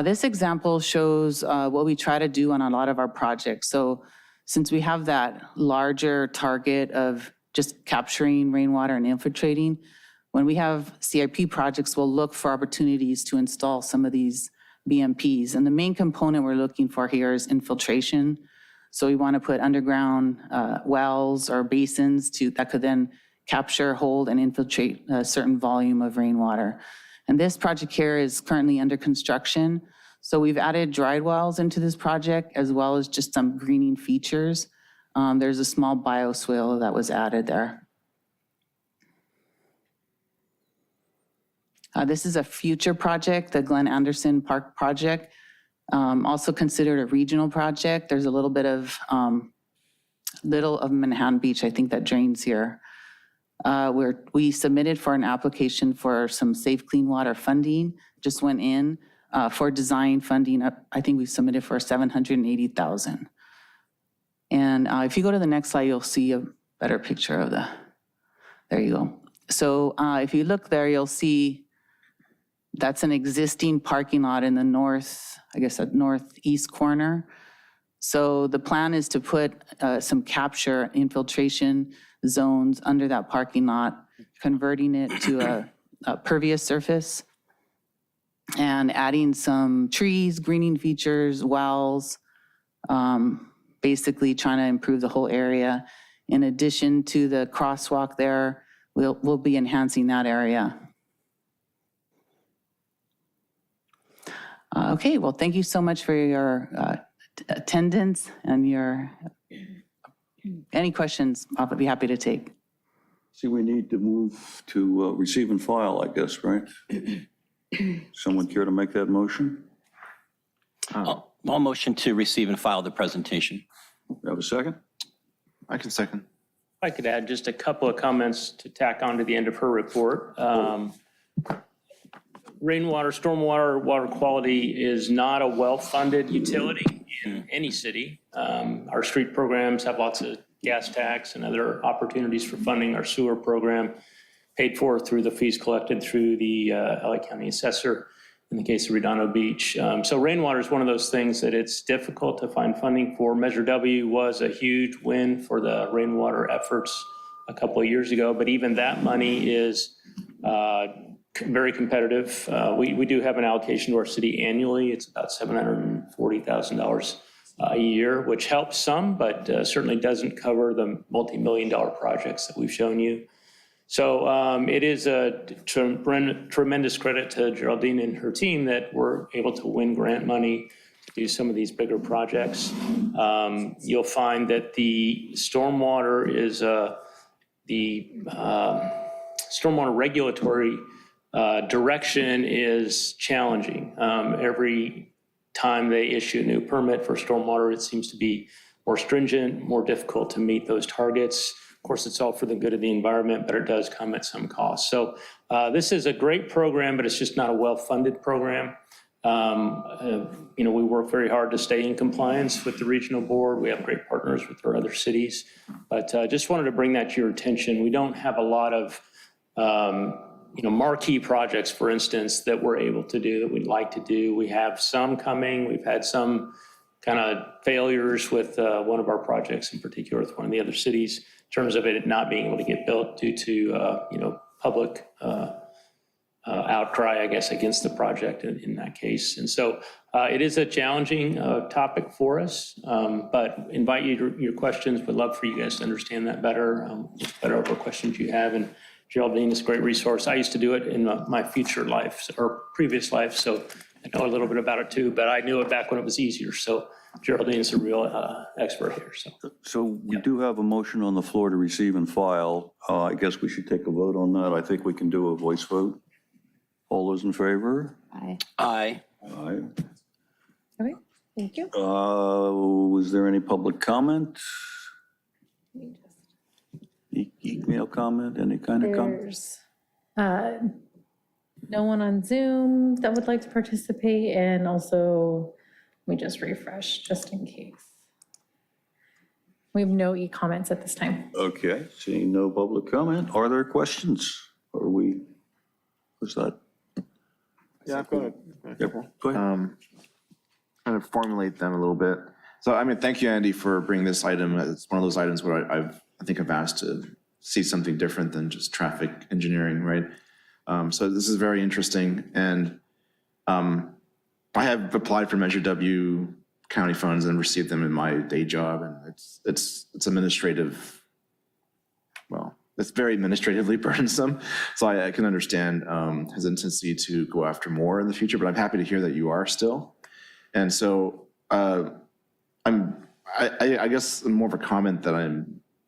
This example shows what we try to do on a lot of our projects. So since we have that larger target of just capturing rainwater and infiltrating, when we have CIP projects, we'll look for opportunities to install some of these BMPs. And the main component we're looking for here is infiltration. So we want to put underground wells or basins that could then capture, hold, and infiltrate a certain volume of rainwater. And this project here is currently under construction. So we've added dried wells into this project as well as just some greening features. There's a small bioswale that was added there. This is a future project, the Glen Anderson Park project, also considered a regional project. There's a little bit of Manhattan Beach, I think, that drains here. We submitted for an application for some safe clean water funding, just went in for design funding. I think we submitted for $780,000. And if you go to the next slide, you'll see a better picture of there you go. So if you look there, you'll see that's an existing parking lot in the northeast corner. So the plan is to put some capture infiltration zones under that parking lot, converting it to a pervious surface and adding some trees, greening features, wells, basically trying to improve the whole area. In addition to the crosswalk there, we'll be enhancing that area. Okay, well, thank you so much for your attendance and any questions I'll be happy to take. See, we need to move to receive and file, I guess, right? Someone care to make that motion? I'll motion to receive and file the presentation. Have a second? I can second. I could add just a couple of comments to tack on to the end of her report. Rainwater, stormwater, water quality is not a well-funded utility in any city. Our street programs have lots of gas tax and other opportunities for funding. Our sewer program paid for through the fees collected through the LA County assessor in the case of Redondo Beach. So rainwater is one of those things that it's difficult to find funding for. Measure W was a huge win for the rainwater efforts a couple of years ago, but even that money is very competitive. We do have an allocation to our city annually. It's about $740,000 a year, which helps some, but certainly doesn't cover the multi-million-dollar projects that we've shown you. So it is a tremendous credit to Geraldine and her team that we're able to win grant money to do some of these bigger projects. You'll find that the stormwater is stormwater regulatory direction is challenging. Every time they issue a new permit for stormwater, it seems to be more stringent, more difficult to meet those targets. Of course, it's all for the good of the environment, but it does come at some cost. So this is a great program, but it's just not a well-funded program. We work very hard to stay in compliance with the regional board. We have great partners with our other cities. But just wanted to bring that to your attention. We don't have a lot of, marquee projects, for instance, that we're able to do, that we'd like to do. We have some coming. We've had some kind of failures with one of our projects in particular with one of the other cities in terms of it not being able to get built due to, public outcry, I guess, against the project in that case. And so it is a challenging topic for us, but invite you to your questions. Would love for you guys to understand that better, better over questions you have. And Geraldine is a great resource. I used to do it in my future life or previous life, so I know a little bit about it too, but I knew it back when it was easier. So Geraldine is a real expert here. So we do have a motion on the floor to receive and file. I guess we should take a vote on that. I think we can do a voice vote. All those in favor? Aye. Aye. Aye. Okay, thank you. Was there any public comment? Email comment, any kind of comment? There's no one on Zoom that would like to participate, and also, let me just refresh just in case. We have no e-comments at this time. Okay, seeing no public comment. Are there questions? Was that? Yeah, I've got a Yep, go ahead. kind of formulate them a little bit. So, thank you, Andy, for bringing this item. It's one of those items where I think I've asked to see something different than just traffic engineering, right? So this is very interesting. And I have applied for Measure W county funds and received them in my day job. And it's administrative, well, it's very administratively burdensome. So I can understand hesitancy to go after more in the future, but I'm happy to hear that you are still. And so I guess more of a comment that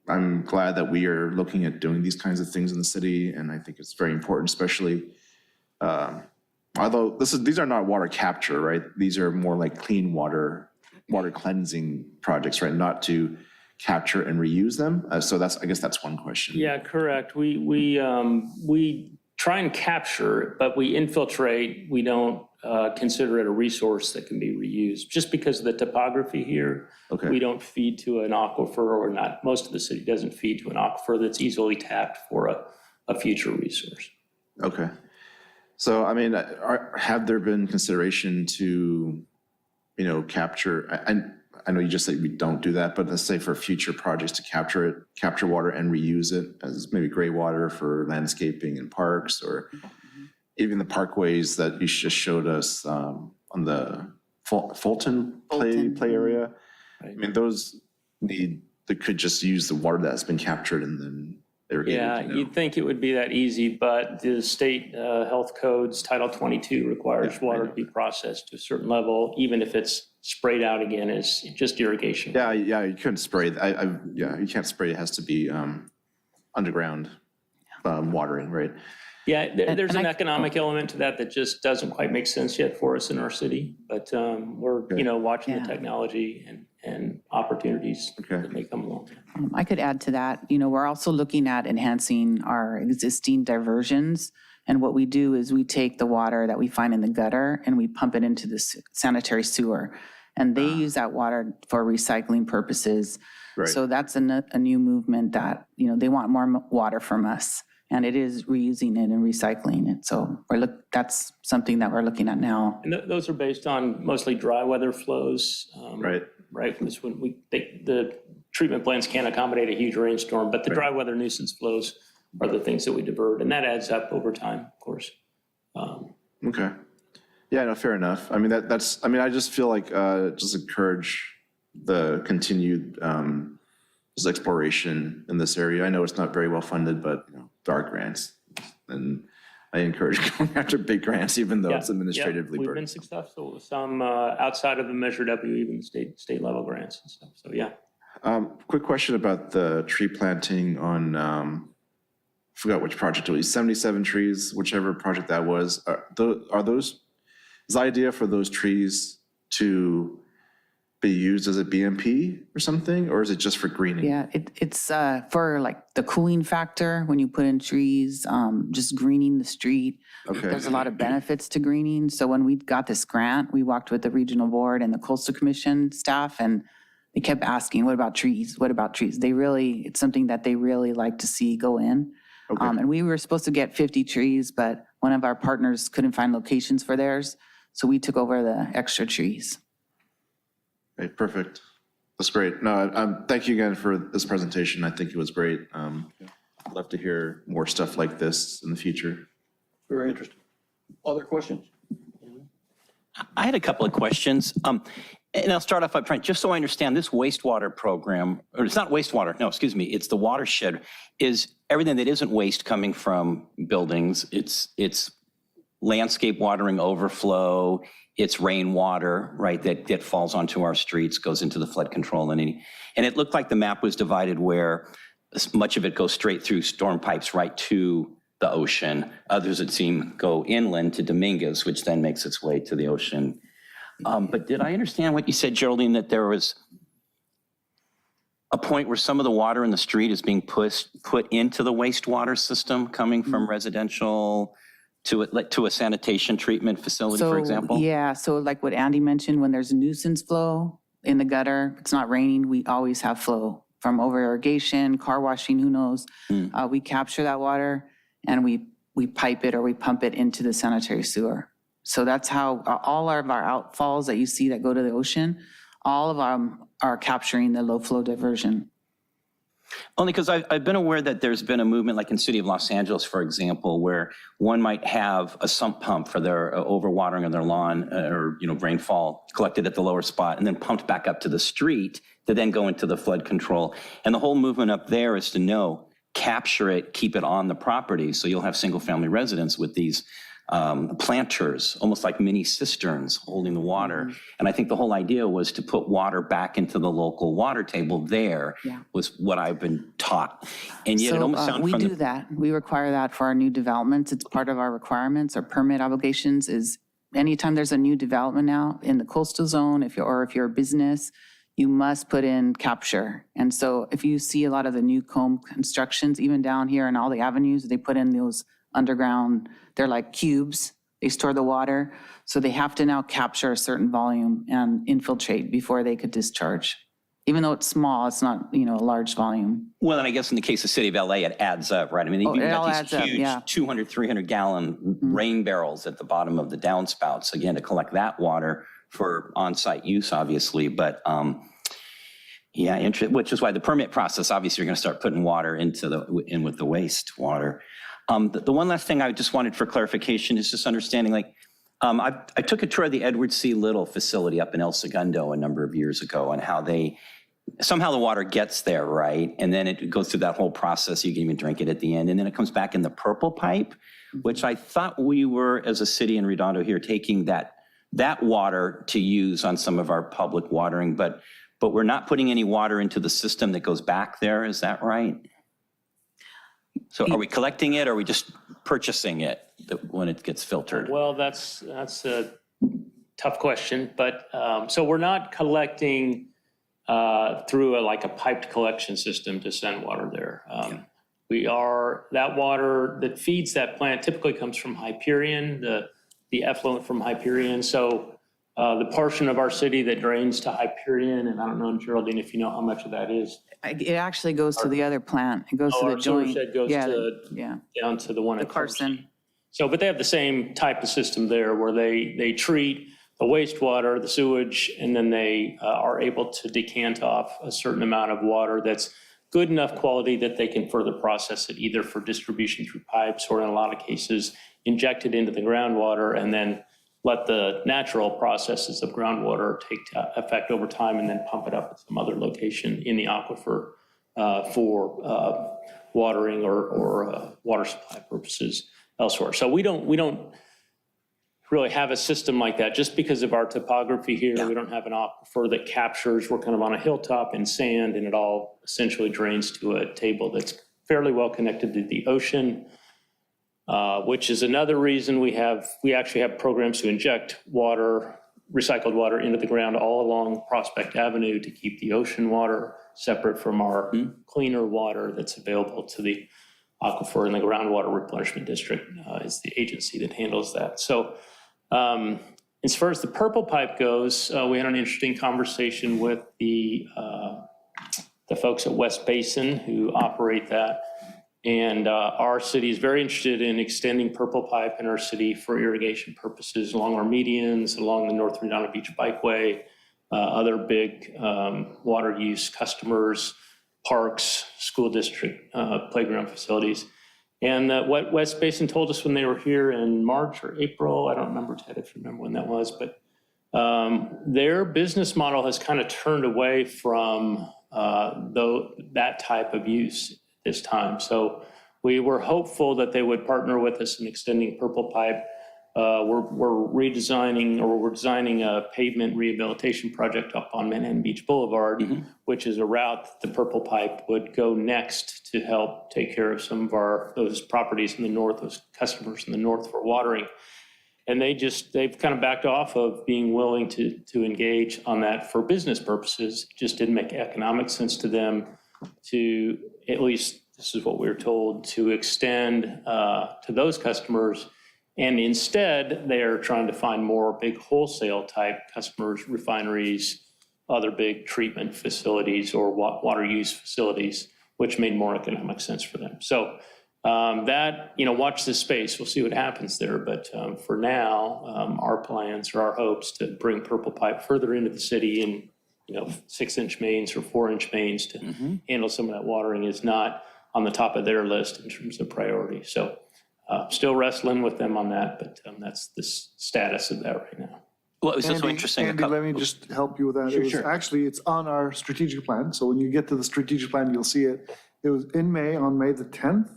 I'm glad that we are looking at doing these kinds of things in the city, and I think it's very important, especially although these are not water capture, right? These are more like clean water cleansing projects, right? Not to capture and reuse them. So I guess that's one question. Yeah, correct. We try and capture, but we infiltrate. We don't consider it a resource that can be reused. Just because of the topography here, Okay. we don't feed to an aquifer, or not, most of the city doesn't feed to an aquifer that's easily tapped for a future resource. Okay. So, have there been consideration to, capture, I know you just said we don't do that, but let's say for future projects to capture water and reuse it as maybe gray water for landscaping and parks, or even the parkways that you just showed us on the Fulton play area. Right. They could just use the water that's been captured and then irrigate. Yeah, you'd think it would be that easy, but the state health codes, Title 22 requires water to be processed to a certain level, even if it's sprayed out again as just irrigation. Yeah, you couldn't spray. You can't spray. It has to be underground watering, right? Yeah, there's an economic element to that just doesn't quite make sense yet for us in our city, but we're, watching the technology and opportunities that may come along. I could add to that, we're also looking at enhancing our existing diversions. And what we do is we take the water that we find in the gutter and we pump it into the sanitary sewer. And they use that water for recycling purposes. Right. So that's a new movement that, they want more water from us. And it is reusing it and recycling it. So that's something that we're looking at now. And those are based on mostly dry weather flows. Right. Right, from this when the treatment plants can't accommodate a huge rainstorm, but the dry weather nuisance flows are the things that we divert, and that adds up over time, of course. Okay. Yeah, no, fair enough. I just feel like just encourage the continued just exploration in this area. I know it's not very well funded, but there are grants, and I encourage going after big grants, even though it's administratively We've been burdensome. successful with some outside of the Measure W, even state level grants and stuff. So yeah. Quick question about the tree planting on, I forgot which project it was, 77 trees, whichever project that was. Is the idea for those trees to be used as a BMP or something, or is it just for greening? Yeah, it's for like the cooling factor when you put in trees, just greening the street. Okay. There's a lot of benefits to greening. So when we got this grant, we walked with the regional board and the coastal commission staff, and they kept asking, what about trees? What about trees? It's something that they really like to see go in. Okay. And we were supposed to get 50 trees, but one of our partners couldn't find locations for theirs. So we took over the extra trees. Okay, perfect. That's great. No, thank you again for this presentation. I think it was great. I'd love to hear more stuff like this in the future. Very interesting. Other questions? I had a couple of questions. And I'll start off up front, just so I understand, this wastewater program, or it's not wastewater, no, excuse me, it's the watershed, is everything that isn't waste coming from buildings. It's landscape watering overflow, it's rainwater, right, that falls onto our streets, goes into the flood control. And it looked like the map was divided where much of it goes straight through storm pipes right to the ocean. Others, it seemed, go inland to Dominguez, which then makes its way to the ocean. But did I understand what you said, Geraldine, that there was a point where some of the water in the street is being put into the wastewater system coming from residential to a sanitation treatment facility, for example? Yeah, so like what Andy mentioned, when there's a nuisance flow in the gutter, it's not raining, we always have flow from over irrigation, car washing, who knows. We capture that water and we pipe it or we pump it into the sanitary sewer. So that's how all of our outfalls that you see that go to the ocean, all of them are capturing the low flow diversion. Only because I've been aware that there's been a movement, like in the city of Los Angeles, for example, where one might have a sump pump for their overwatering of their lawn or rainfall collected at the lower spot and then pumped back up to the street to then go into the flood control. And the whole movement up there is to capture it, keep it on the property. So you'll have single family residents with these planters, almost like mini cisterns holding the water. And I think the whole idea was to put water back into the local water table there, was what I've been taught. And yet it almost sounds we do that. We require that for our new developments. It's part of our requirements. Our permit obligations is anytime there's a new development now in the coastal zone, if you're a business, you must put in capture. And so if you see a lot of the new comb constructions, even down here in all the avenues, they put in those underground, they're like cubes, they store the water. So they have to now capture a certain volume and infiltrate before they could discharge. Even though it's small, it's not, a large volume. Well, and I guess in the case of City of LA, it adds up, right? I mean, you've got these huge 200, 300 gallon rain barrels at the bottom of the downspouts, again, to collect that water for on-site use, obviously. But which is why the permit process, obviously, you're going to start putting water in with the wastewater. The one last thing I just wanted for clarification is just understanding, I took a tour of the Edward C. Little facility up in El Segundo a number of years ago, and how somehow the water gets there, right? And then it goes through that whole process. You can even drink it at the end. And then it comes back in the purple pipe, which I thought we were, as a city in Redondo here, taking that water to use on some of our public watering, but we're not putting any water into the system that goes back there. Is that right? So are we collecting it, or are we just purchasing it when it gets filtered? Well, that's a tough question, but so we're not collecting through a piped collection system to send water there. That water that feeds that plant typically comes from Hyperion, the effluent from Hyperion. So the portion of our city that drains to Hyperion, and I don't know, Geraldine, if you know how much of that is. It actually goes to the other plant. It goes to the Our sewer joint. shed goes down to the one at Carson. So, but they have the same type of system there where they treat the wastewater, the sewage, and then they are able to decant off a certain amount of water that's good enough quality that they can further process it, either for distribution through pipes or in a lot of cases, inject it into the groundwater and then let the natural processes of groundwater take effect over time and then pump it up at some other location in the aquifer for watering or water supply purposes elsewhere. So we don't really have a system like that just because of our topography here. We don't have an aquifer that captures. We're kind of on a hilltop in sand, and it all essentially drains to a table that's fairly well connected to the ocean. Which is another reason we actually have programs to inject water recycled water into the ground all along Prospect Avenue to keep the ocean water separate from our cleaner water that's available to the aquifer, and the groundwater replenishment district is the agency that handles that. So as far as the purple pipe goes, we had an interesting conversation with the folks at West Basin who operate that. And our city is very interested in extending purple pipe in our city for irrigation purposes along our medians, along the North Redondo Beach Bikeway, other big water use customers, parks, school district, playground facilities. And what West Basin told us when they were here in March or April, I don't remember, Ted, if you remember when that was, but their business model has kind of turned away from that type of use this time. So we were hopeful that they would partner with us in extending purple pipe. We're designing a pavement rehabilitation project up on Manhattan Beach Boulevard, which is a route that the purple pipe would go next to help take care of some of those properties in the north, those customers in the north for watering. And they've kind of backed off of being willing to engage on that for business purposes. It just didn't make economic sense to them to, at least this is what we were told, to extend to those customers. And instead, they are trying to find more big wholesale type customers, refineries, other big treatment facilities or water use facilities, which made more economic sense for them. So watch this space. We'll see what happens there. But for now, our plans or our hopes to bring purple pipe further into the city in 6-inch mains or 4-inch mains to handle some of that watering is not on the top of their list in terms of priority. So still wrestling with them on that, but that's the status of that right now. Well, it was just so interesting. Andy, let me just help you with that. Actually, it's on our strategic plan. So when you get to the strategic plan, you'll see it. It was in May, on May the 10th.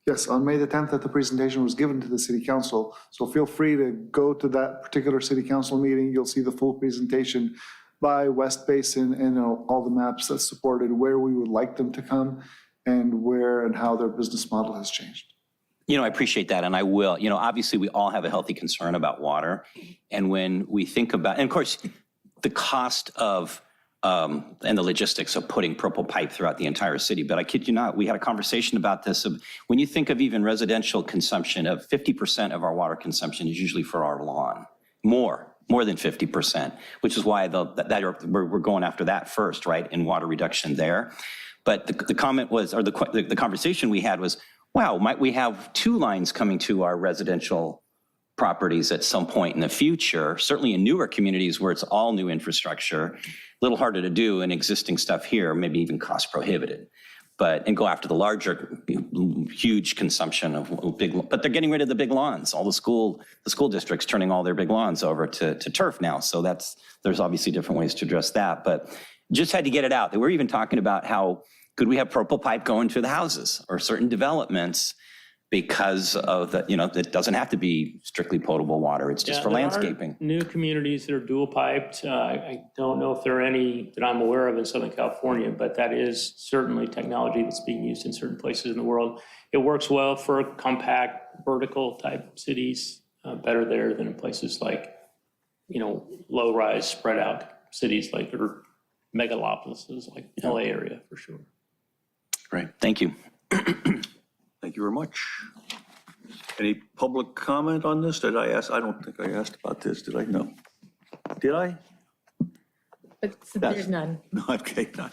Yes, on May the 10th that the presentation was given to the city council. So feel free to go to that particular city council meeting. You'll see the full presentation by West Basin and all the maps that supported where we would like them to come and where and how their business model has changed. I appreciate that, and I will. Obviously, we all have a healthy concern about water. And when we think about, and of course, the cost of and the logistics of putting purple pipe throughout the entire city. But I kid you not, we had a conversation about this. When you think of even residential consumption, of 50% of our water consumption is usually for our lawn. More than 50%, which is why we're going after that first, right, in water reduction there. But the comment was, or the conversation we had was, wow, might we have 2 lines coming to our residential properties at some point in the future, certainly in newer communities where it's all new infrastructure, a little harder to do, and existing stuff here, maybe even cost prohibitive. And go after the larger, huge consumption of big, but they're getting rid of the big lawns. All the school districts turning all their big lawns over to turf now. So there's obviously different ways to address that, but just had to get it out. They were even talking about how could we have purple pipe going to the houses or certain developments because of the, it doesn't have to be strictly potable water. It's just for landscaping. New communities that are dual piped. I don't know if there are any that I'm aware of in Southern California, but that is certainly technology that's being used in certain places in the world. It works well for compact vertical type cities, better there than in places like, low rise spread out cities like, or megalopolises like LA area for sure. Great, thank you. Thank you very much. Any public comment on this? Did I ask? I don't think I asked about this. Did I? No. Did I? But there's none. No, okay, none.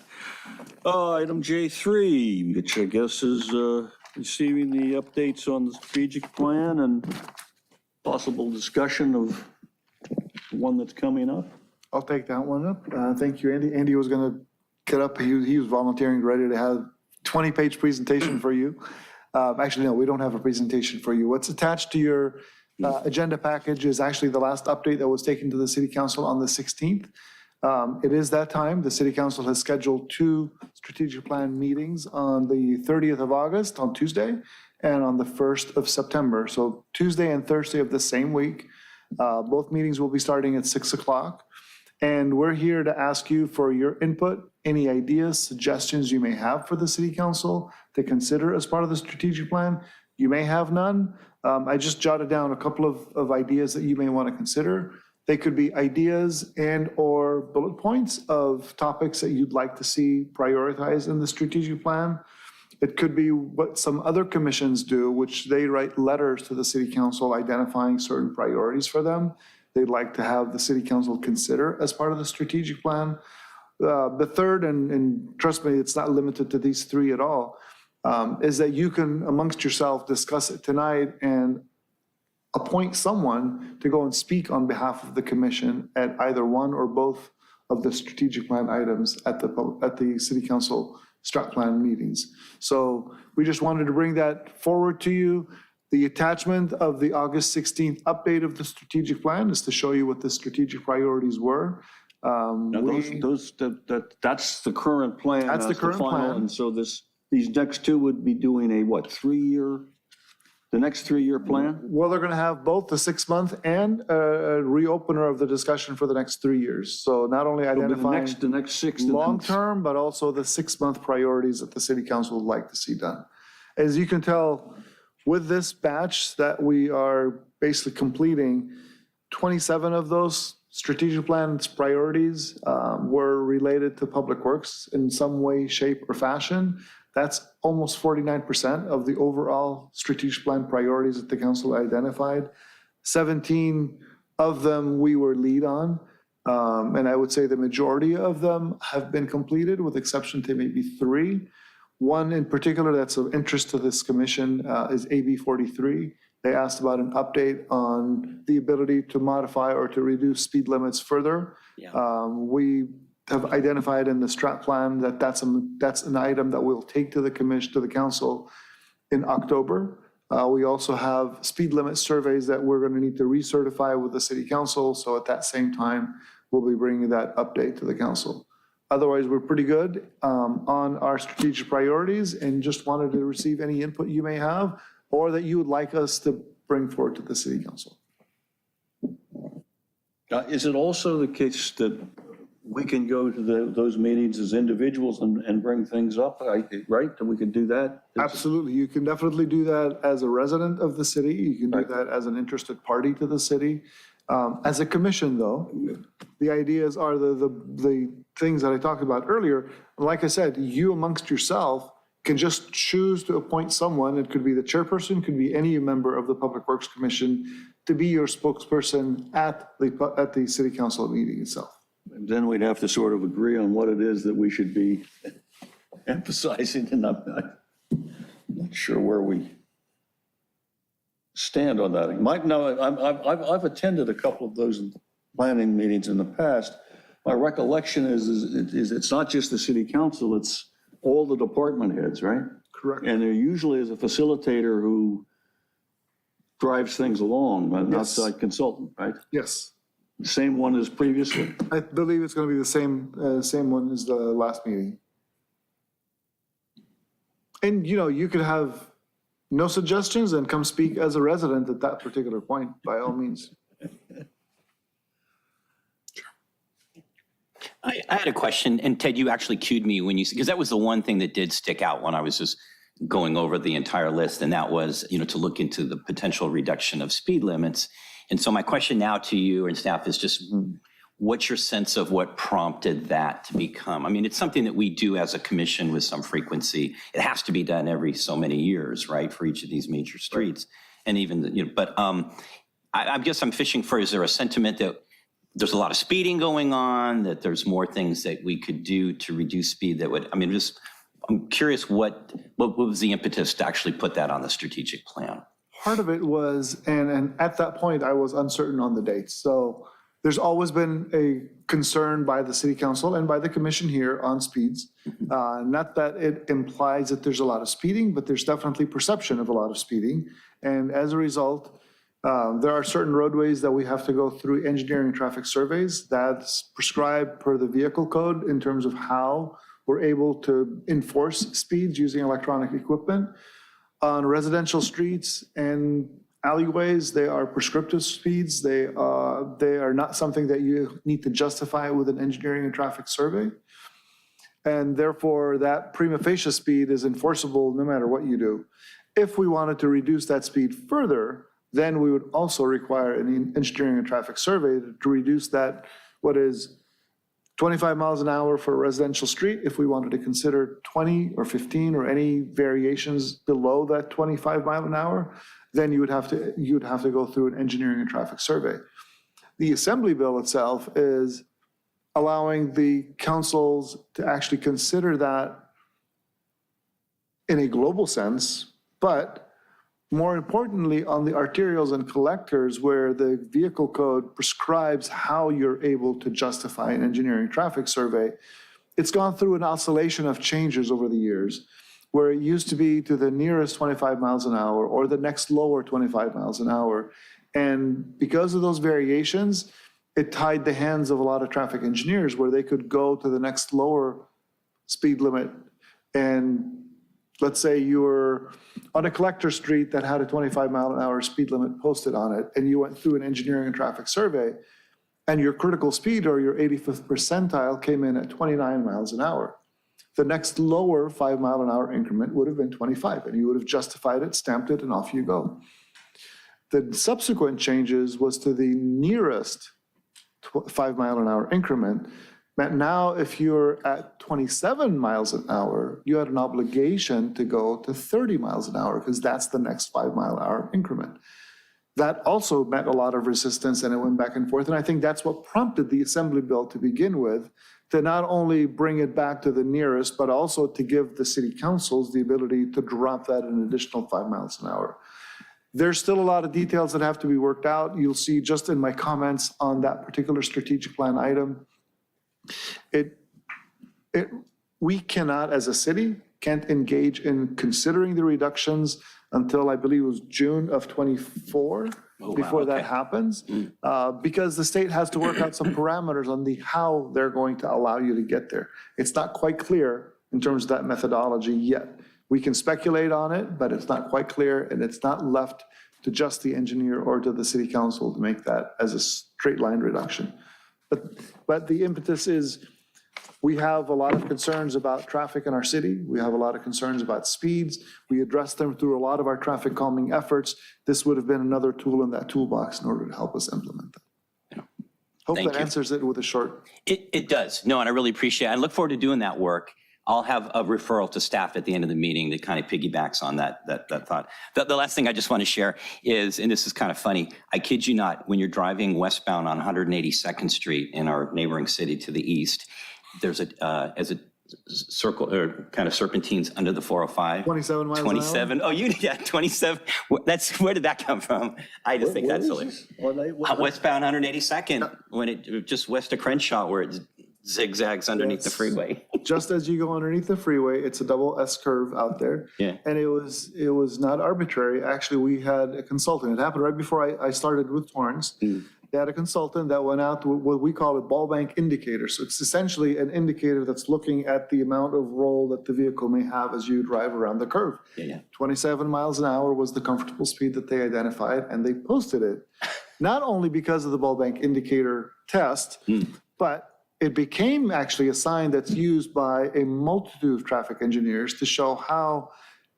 Item J3, which I guess is receiving the updates on the strategic plan and possible discussion of the one that's coming up. I'll take that one up. Thank you, Andy. Andy was going to get up. He was volunteering, ready to have a 20-page presentation for you. Actually, no, we don't have a presentation for you. What's attached to your agenda package is actually the last update that was taken to the City Council on the 16th. It is that time. The City Council has scheduled 2 strategic plan meetings on the 30th of August, on Tuesday, and on the 1st of September. So Tuesday and Thursday of the same week. Both meetings will be starting at 6 o'clock. And we're here to ask you for your input, any ideas, suggestions you may have for the City Council to consider as part of the strategic plan. you may have none. I just jotted down a couple of ideas that you may want to consider. They could be ideas and/or bullet points of topics that you'd like to see prioritized in the strategic plan. It could be what some other commissions do, which they write letters to the city council identifying certain priorities for them they'd like to have the city council consider as part of the strategic plan. The third, and trust me, it's not limited to these three at all, is that you can amongst yourself discuss it tonight and appoint someone to go and speak on behalf of the commission at either one or both of the strategic plan items at the city council strat plan meetings. So we just wanted to bring that forward to you. The attachment of the August 16th update of the strategic plan is to show you what the strategic priorities were. Now, that's the current plan. That's the current final, plan. And so these next two would be doing a what, 3-year, the next 3-year plan? Well, they're going to have both the 6-month and a reopener of the discussion for the next 3 years. So not only It'll be identifying the next 6. and then- long-term, but also the 6-month priorities that the city council would like to see done. As you can tell, with this batch that we are basically completing, 27 of those strategic plan's priorities were related to public works in some way, shape, or fashion. That's almost 49% of the overall strategic plan priorities that the council identified. 17 of them we were lead on. And I would say the majority of them have been completed with exception to maybe 3. One in particular that's of interest to this commission is AB 43. They asked about an update on the ability to modify or to reduce speed limits further. We have identified in the strat plan that that's an item that we'll take to the commission, to the council in October. We also have speed limit surveys that we're going to need to recertify with the city council. So at that same time, we'll be bringing that update to the council. Otherwise, we're pretty good on our strategic priorities and just wanted to receive any input you may have or that you would like us to bring forward to the city council. Is it also the case that we can go to those meetings as individuals and bring things up, right? That we can do that? Absolutely. You can definitely do that as a resident of the city. You can do that as an interested party to the city. As a commission, though, the ideas are the things that I talked about earlier. Like I said, you amongst yourself can just choose to appoint someone. It could be the chairperson, could be any member of the Public Works Commission to be your spokesperson at the city council meeting itself. And then we'd have to sort of agree on what it is that we should be emphasizing, and I'm not sure where we stand on that. Mike, no, I've attended a couple of those planning meetings in the past. My recollection is it's not just the city council, it's all the department heads, right? Correct. And there usually is a facilitator who drives things along, an Yes. outside consultant, right? Yes. Same one as previously? I believe it's going to be the same one as the last meeting. And, you could have no suggestions and come speak as a resident at that particular point, by all means. I had a question, and Ted, you actually cued me when you, because that was the one thing that did stick out when I was just going over the entire list, and that was, to look into the potential reduction of speed limits. And so my question now to you and staff is just, what's your sense of what prompted that to become? I mean, it's something that we do as a commission with some frequency. It has to be done every so many years, right, for each of these major streets. And even, but I guess I'm fishing for, is there a sentiment that there's a lot of speeding going on, that there's more things that we could do to reduce speed that would, I'm curious what was the impetus to actually put that on the strategic plan? Part of it was, and at that point, I was uncertain on the dates. So there's always been a concern by the city council and by the commission here on speeds. Not that it implies that there's a lot of speeding, but there's definitely perception of a lot of speeding. And as a result, there are certain roadways that we have to go through engineering and traffic surveys that's prescribed per the vehicle code in terms of how we're able to enforce speeds using electronic equipment. On residential streets and alleyways, they are prescriptive speeds. They are not something that you need to justify with an engineering and traffic survey. And therefore, that prima facie speed is enforceable no matter what you do. If we wanted to reduce that speed further, then we would also require an engineering and traffic survey to reduce that, what is 25 miles an hour for a residential street. If we wanted to consider 20 or 15 or any variations below that 25 mile an hour, then you would have to go through an engineering and traffic survey. The Assembly bill itself is allowing the councils to actually consider that in a global sense, but more importantly, on the arterials and collectors, where the vehicle code prescribes how you're able to justify an engineering traffic survey, it's gone through an oscillation of changes over the years, where it used to be to the nearest 25 miles an hour or the next lower 25 miles an hour. And because of those variations, it tied the hands of a lot of traffic engineers where they could go to the next lower speed limit. And let's say you were on a collector street that had a 25 mile an hour speed limit posted on it, and you went through an engineering and traffic survey, and your critical speed or your 85th percentile came in at 29 miles an hour. The next lower 5 mile an hour increment would have been 25, and you would have justified it, stamped it, and off you go. The subsequent changes was to the nearest 5 mile an hour increment. But now if you're at 27 miles an hour, you had an obligation to go to 30 miles an hour because that's the next 5 mile an hour increment. That also met a lot of resistance, and it went back and forth. And I think that's what prompted the Assembly bill to begin with, to not only bring it back to the nearest, but also to give the city councils the ability to drop that an additional 5 miles an hour. There's still a lot of details that have to be worked out. You'll see just in my comments on that particular strategic plan item, we cannot, as a city, can't engage in considering the reductions until I believe it was June of '24, before that happens, because the state has to work out some parameters on how they're going to allow you to get there. It's not quite clear in terms of that methodology yet. We can speculate on it, but it's not quite clear, and it's not left to just the engineer or to the city council to make that as a straight line reduction. But the impetus is, we have a lot of concerns about traffic in our city. We have a lot of concerns about speeds. We address them through a lot of our traffic calming efforts. This would have been another tool in that toolbox in order to help us implement that. Yeah. Hope Thank that you. answers it with a short. It does. No, and I really appreciate it. I look forward to doing that work. I'll have a referral to staff at the end of the meeting that kind of piggybacks on that thought. The last thing I just want to share is, and this is kind of funny, I kid you not, when you're driving westbound on 182nd Street in our neighboring city to the east, there's as a circle or kind of serpentines under the 405. 27 miles an hour? 27. Oh, 27. Where did that come from? I just think that's hilarious. Westbound 182nd, when it just west of Crenshaw, where it zigzags underneath the freeway. Just as you go underneath the freeway, it's a double S curve out there. Yeah. And it was not arbitrary. Actually, we had a consultant. It happened right before I started with Torrance. They had a consultant that went out to what we call a ball bank indicator. So it's essentially an indicator that's looking at the amount of roll that the vehicle may have as you drive around the curve. Yeah. 27 miles an hour was the comfortable speed that they identified, and they posted it, not only because of the ball bank indicator test, but it became actually a sign that's used by a multitude of traffic engineers to show how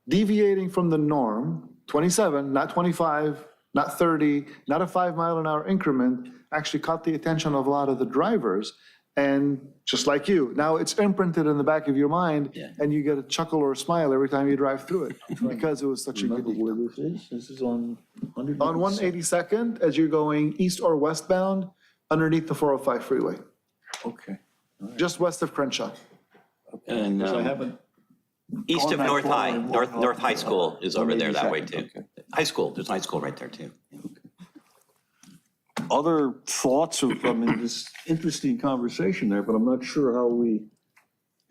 deviating from the norm, 27, not 25, not 30, not a 5 mile an hour increment, actually caught the attention of a lot of the drivers. And just like you, now it's imprinted in the back of your mind, and you get a chuckle or a smile every time you drive through it because it was such a Remember unique where number. this is? This is on 182nd. On 182nd, as you're going east or westbound, underneath the 405 freeway, Okay. just west of Crenshaw. And Because I haven't. east of gone that North far High, and walked North off High School is over there that way 182nd, too. okay. High school, there's a high school right there too. Other thoughts of, I mean, this interesting conversation there, but I'm not sure how we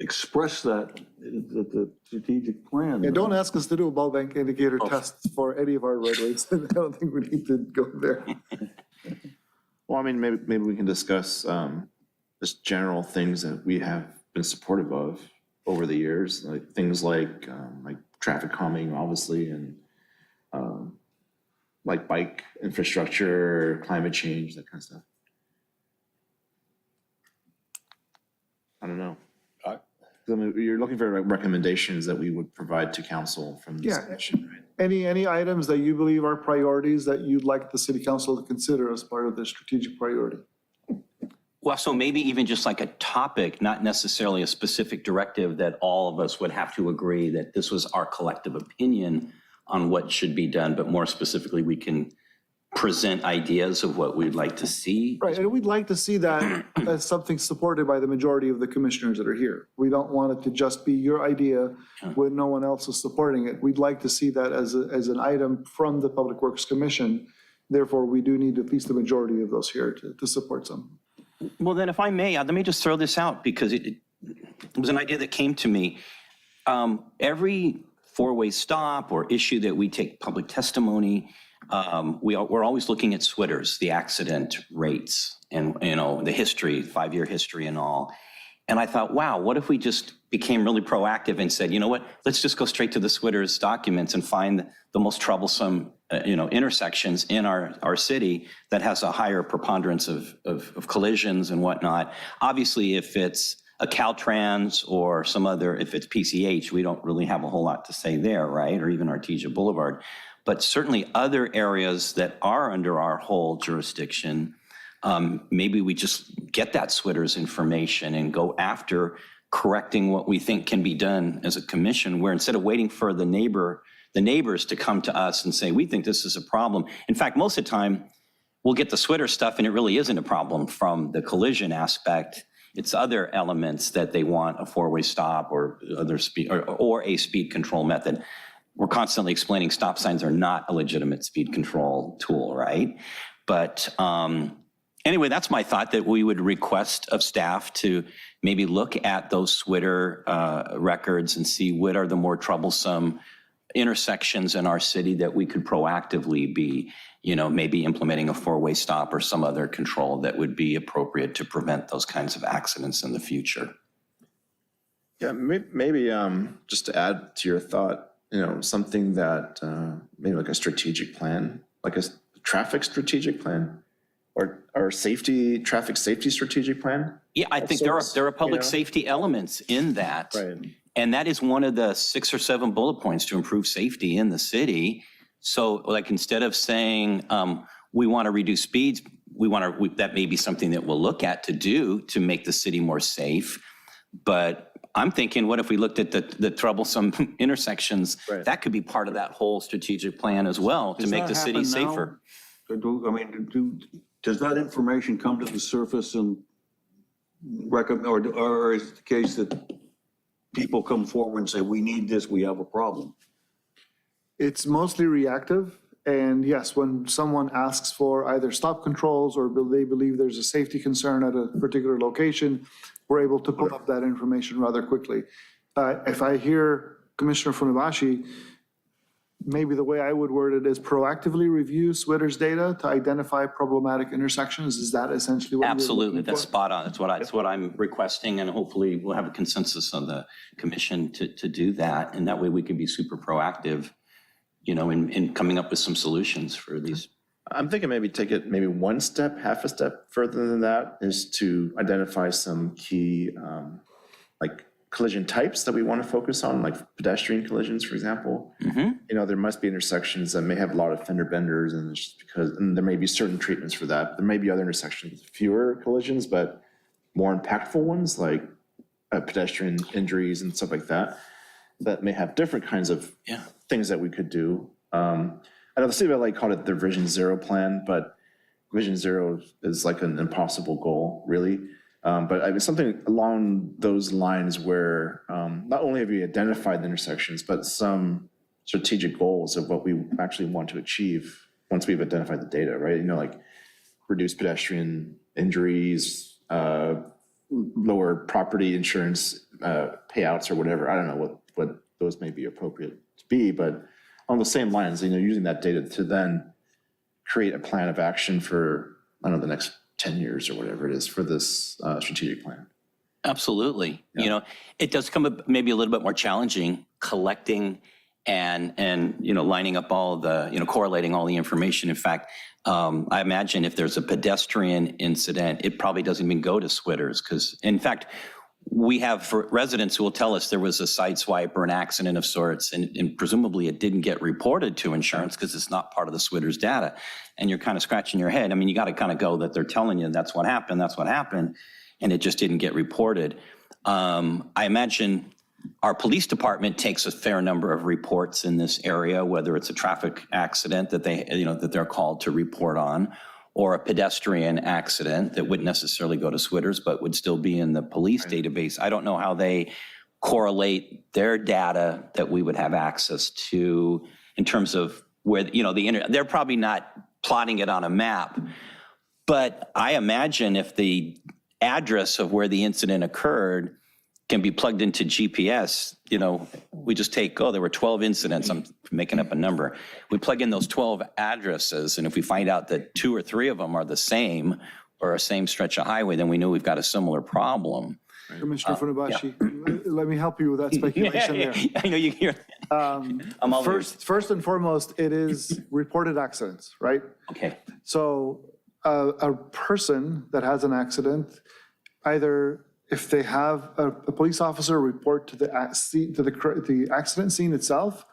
express that in the strategic plan. And don't ask us to do a ball bank indicator test for any of our roadways. I don't think we need to go there. Well, I mean, maybe we can discuss just general things that we have been supportive of over the years, like things like traffic calming, obviously, and like bike infrastructure, climate change, that kind of stuff. I don't know. You're looking for recommendations that we would provide to council from this Yeah. commission, right? Any items that you believe are priorities that you'd like the city council to consider as part of the strategic priority? Well, so maybe even just like a topic, not necessarily a specific directive that all of us would have to agree that this was our collective opinion on what should be done, but more specifically, we can present ideas of what we'd like to see. Right, and we'd like to see that as something supported by the majority of the commissioners that are here. We don't want it to just be your idea when no one else is supporting it. We'd like to see that as an item from the Public Works Commission. Therefore, we do need at least the majority of those here to support some. Well, then if I may, let me just throw this out because it was an idea that came to me. Every four-way stop or issue that we take public testimony, we're always looking at SWITRs, the accident rates and, the history, 5-year history and all. And I thought, wow, what if we just became really proactive and said, you know what, let's just go straight to the SWITRs documents and find the most troublesome, intersections in our city that has a higher preponderance of collisions and whatnot. Obviously, if it's a Caltrans or some other, if it's PCH, we don't really have a whole lot to say there, right? Or even Artesia Boulevard. But certainly other areas that are under our whole jurisdiction, maybe we just get that SWITRs information and go after correcting what we think can be done as a commission, where instead of waiting for the neighbors to come to us and say, we think this is a problem. In fact, most of the time, we'll get the SWITR stuff and it really isn't a problem from the collision aspect. It's other elements that they want, a four-way stop or other speed or a speed control method. We're constantly explaining stop signs are not a legitimate speed control tool, right? But anyway, that's my thought, that we would request of staff to maybe look at those SWITR records and see what are the more troublesome intersections in our city that we could proactively be, maybe implementing a four-way stop or some other control that would be appropriate to prevent those kinds of accidents in the future. Yeah, maybe just to add to your thought, something that maybe like a strategic plan, like a traffic strategic plan or traffic safety strategic plan. Yeah, I think there are public safety elements in that. Right. And that is one of the 6 or 7 bullet points to improve safety in the city. So like instead of saying we want to reduce speeds, that may be something that we'll look at to do to make the city more safe. But I'm thinking, what if we looked at the troublesome intersections? Right. That could be part of that whole strategig plan as well to make the city safer. Does that information come to the surface and recommend, or is it the case that people come forward and say, we need this, we have a problem? It's mostly reactive. And yes, when someone asks for either stop controls or they believe there's a safety concern at a particular location, we're able to pull up that information rather quickly. If I hear Commissioner Funabashi, maybe the way I would word it is proactively review SWITR's data to identify problematic intersections. Is that essentially what you're Absolutely, looking that's for? spot on. That's what I'm requesting, and hopefully we'll have a consensus on the commission to do that. And that way we can be super proactive, in coming up with some solutions for these. I'm thinking maybe take it one step, half a step further than that, is to identify some key like collision types that we want to focus on, like pedestrian collisions, for example. Mm-hmm. There must be intersections that may have a lot of fender benders, and it's just and there may be certain treatments for that. There may be other intersections with fewer collisions, but more impactful ones, like pedestrian injuries and stuff like that, that may have different kinds of things that we could do. I know the city of LA called it the Vision Zero plan, but Vision Zero is like an impossible goal, really. But I mean, something along those lines where not only have we identified the intersections, but some strategic goals of what we actually want to achieve once we've identified the data, right? Like reduce pedestrian injuries, lower property insurance payouts or whatever. I don't know what those may be appropriate to be, but on the same lines, using that data to then create a plan of action for, the next 10 years or whatever it is for this strategic plan. Absolutely. It does come maybe a little bit more challenging collecting and lining up all the, correlating all the information. In fact, I imagine if there's a pedestrian incident, it probably doesn't even go to SWITRs because, in fact, we have residents who will tell us there was a side swipe or an accident of sorts, and presumably it didn't get reported to insurance because it's not part of the SWITR's data. And you're kind of scratching your head. I mean, you got to kind of go that they're telling you that's what happened, and it just didn't get reported. I imagine our police department takes a fair number of reports in this area, whether it's a traffic accident that they're called to report on, or a pedestrian accident that wouldn't necessarily go to SWITR's, but would still be in the police database. I don't know how they correlate their data that we would have access to in terms of where, they're probably not plotting it on a map. But I imagine if the address of where the incident occurred can be plugged into GPS, we just take, there were 12 incidents, I'm making up a number. We plug in those 12 addresses, and if we find out that 2 or 3 of them are the same or a same stretch of highway, then we know we've got a similar problem. Commissioner Funabashi, let me help you with that speculation there. I know you hear. I'm all ears. First and foremost, it is reported accidents, right? Okay. So a person that has an accident, either if they have a police officer report to the accident scene itself,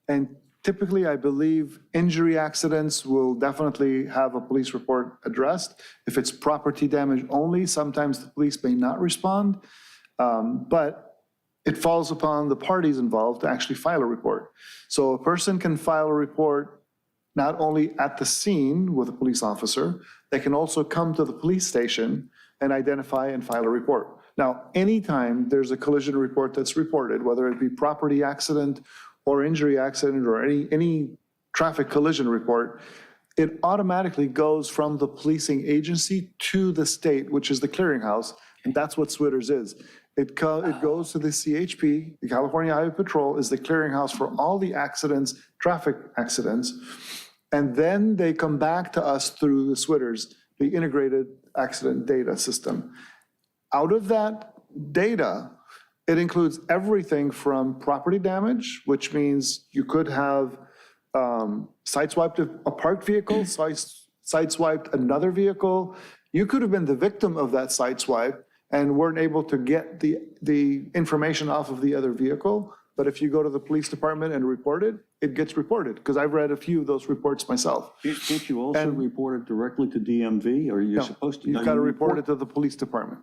and typically I believe injury accidents will definitely have a police report addressed. If it's property damage only, sometimes the police may not respond, but it falls upon the parties involved to actually file a report. So a person can file a report not only at the scene with a police officer, they can also come to the police station and identify and file a report. Now, anytime there's a collision report that's reported, whether it be property accident or injury accident or any traffic collision report, it automatically goes from the policing agency to the state, which is the clearinghouse, and that's what SWITR's is. It goes to the CHP, the California Highway Patrol is the clearinghouse for all the accidents, traffic accidents, and then they come back to us through the SWITR's, the Integrated Accident Data System. Out of that data, it includes everything from property damage, which means you could have sideswiped a parked vehicle, sideswiped another vehicle. You could have been the victim of that sideswipe and weren't able to get the information off of the other vehicle. But if you go to the police department and report it, it gets reported, because I've read a few of those reports myself. Can't you also report it directly to DMV, or you're supposed to? You've got to report it to the police department.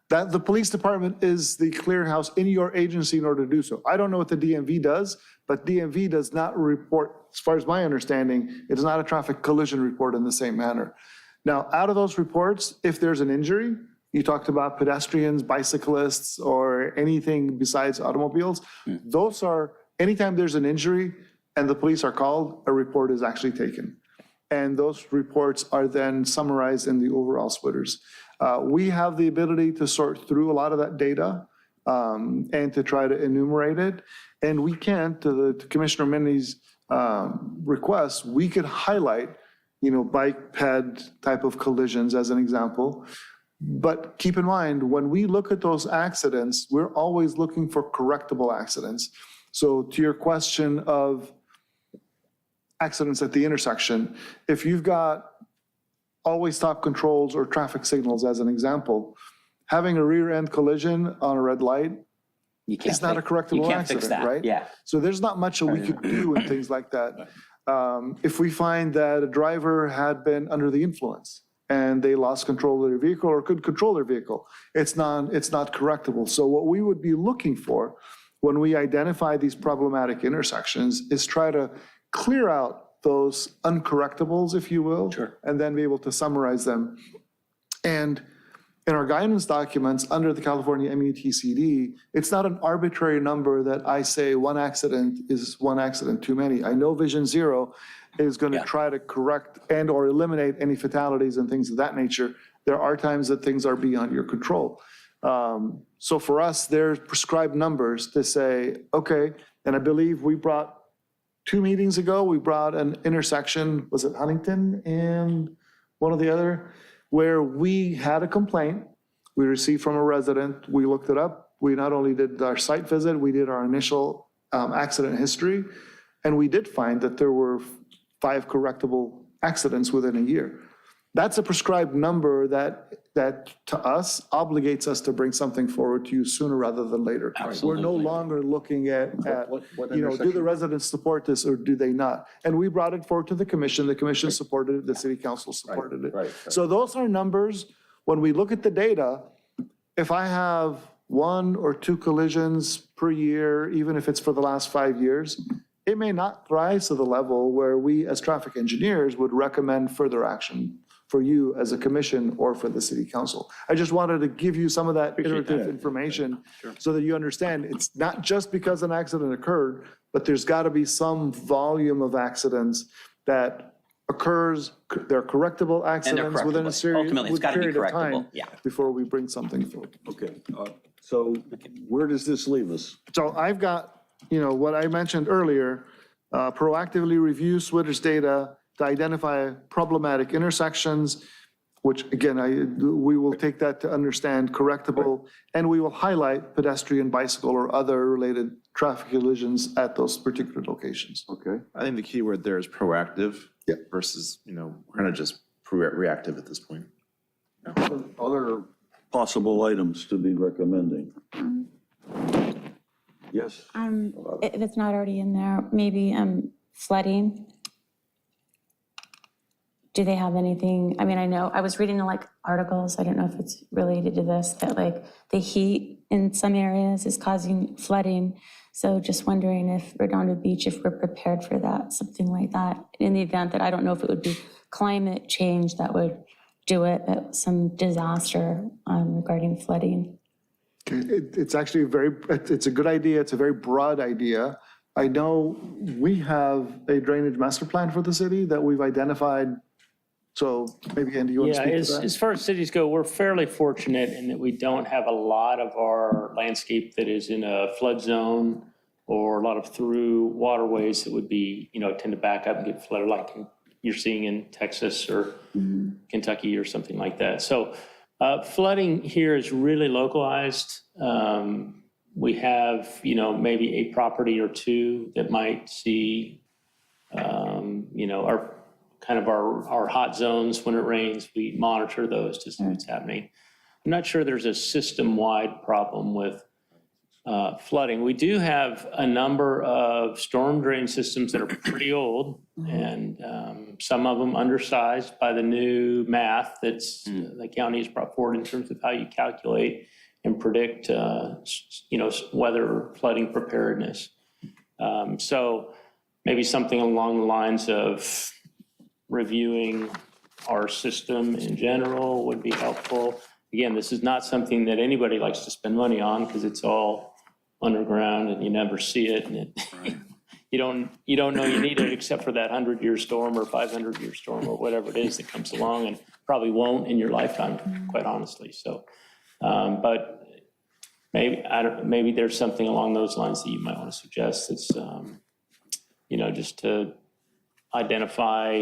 That the police department is the clearinghouse in your agency in order to do so. I don't know what the DMV does, but DMV does not report, as far as my understanding, it is not a traffic collision report in the same manner. Now, out of those reports, if there's an injury, you talked about pedestrians, bicyclists, or anything besides automobiles, those are, anytime there's an injury and the police are called, a report is actually taken. And those reports are then summarized in the overall SWITR's. We have the ability to sort through a lot of that data and to try to enumerate it. And we can, to Commissioner Minnie's request, we could highlight, bike ped type of collisions as an example. But keep in mind, when we look at those accidents, we're always looking for correctable accidents. So to your question of accidents at the intersection, if you've got always stop controls or traffic signals as an example, having a rear end collision on a red light is not a correctable accident, right? Yeah. So there's not much that we could do in things like that. If we find that a driver had been under the influence and they lost control of their vehicle or could control their vehicle, it's not correctable. So what we would be looking for when we identify these problematic intersections is try to clear out those uncorrectables, if you will, and then be able to summarize them. And in our guidance documents under the California MUTCD, it's not an arbitrary number that I say one accident is one accident too many. I know Vision Zero is going to try to correct and or eliminate any fatalities and things of that nature. There are times that things are beyond your control. So for us, there's prescribed numbers to say, okay, and I believe we brought 2 meetings ago, we brought an intersection, was it Huntington and one or the other, where we had a complaint we received from a resident. We looked it up. We not only did our site visit, we did our initial accident history, and we did find that there were 5 correctable accidents within a year. That's a prescribed number that that to us obligates us to bring something forward to you sooner rather than later. We're no Absolutely. longer looking at, what do the intersection? residents support this or do they not? And we brought it forward to the commission supported it, the city council supported it. right. So those are numbers, when we look at the data, if I have 1 or 2 collisions per year, even if it's for the last 5 years, it may not rise to the level where we as traffic engineers would recommend further action for you as a commission or for the city council. I just wanted to give you some of that iterative information so that you understand it's not just because an accident occurred, but there's got to be some volume of accidents that occurs, they're correctable accidents within a correctable. serious Ultimately, it's gotta be period of time correctable, yeah. before we bring something forward. Okay, so where does this leave us? So I've got, what I mentioned earlier, proactively review Switter's data to identify problematic intersections, which again, we will take that to understand correctable, and we will highlight pedestrian, bicycle, or other related traffic collisions at those particular locations. Okay. I think the key word there is proactive versus, we're going to just reactive at this point. Other possible items to be recommending? Yes? If it's not already in there, maybe flooding. Do they have anything, I mean, I know, I was reading like articles, I don't know if it's related to this, that like the heat in some areas is causing flooding. So just wondering if Redondo Beach, if we're prepared for that, something like that, in the event that I don't know if it would be climate change that would do it, but some disaster regarding flooding. It's actually it's a good idea. It's a very broad idea. I know we have a drainage master plan for the city that we've identified. So maybe Andy, you want to Yeah, speak to that? as far as cities go, we're fairly fortunate in that we don't have a lot of our landscape that is in a flood zone or a lot of through waterways that would be, tend to back up and get flooded like you're seeing in Texas or Kentucky or something like that. So flooding here is really localized. We have, maybe a property or two that might see, our hot zones when it rains. We monitor those to see what's happening. I'm not sure there's a system-wide problem with flooding. We do have a number of storm drain systems that are pretty old, and some of them undersized by the new math that's the county has brought forward in terms of how you calculate and predict, weather flooding preparedness. So maybe something along the lines of reviewing our system in general would be helpful. Again, this is not something that anybody likes to spend money on because it's all underground and you never see it, and you don't know you need it except for that 100-year storm or 500-year storm or whatever it is that comes along, and probably won't in your lifetime, quite honestly. So, but maybe there's something along those lines that you might want to suggest. That's just to identify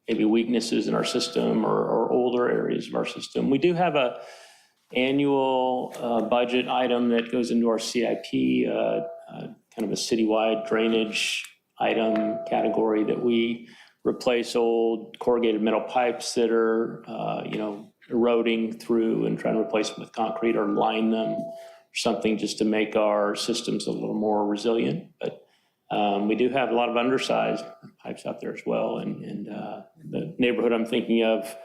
maybe weaknesses in our system or older areas of our system. We do have a annual budget item that goes into our CIP, kind of a citywide drainage item category that we replace old corrugated metal pipes that are, eroding through and trying to replace them with concrete or line them or something just to make our systems a little more resilient. But we do have a lot of undersized pipes out there as well. And the neighborhood I'm thinking of,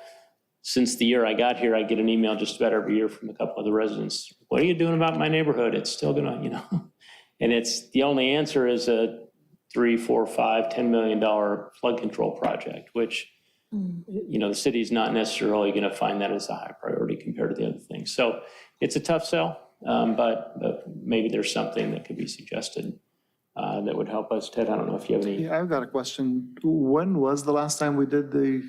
since the year I got here, I get an email just about every year from a couple of the residents. What are you doing about my neighborhood? It's still gonna, and it's, the only answer is a $3, $4, $5, $10 million flood control project, which, the city's not necessarily gonna find that as a high priority compared to the other things. So it's a tough sell, but maybe there's something that could be suggested that would help us. Ted, I don't know if you have any. Yeah, I've got a question. When was the last time we did the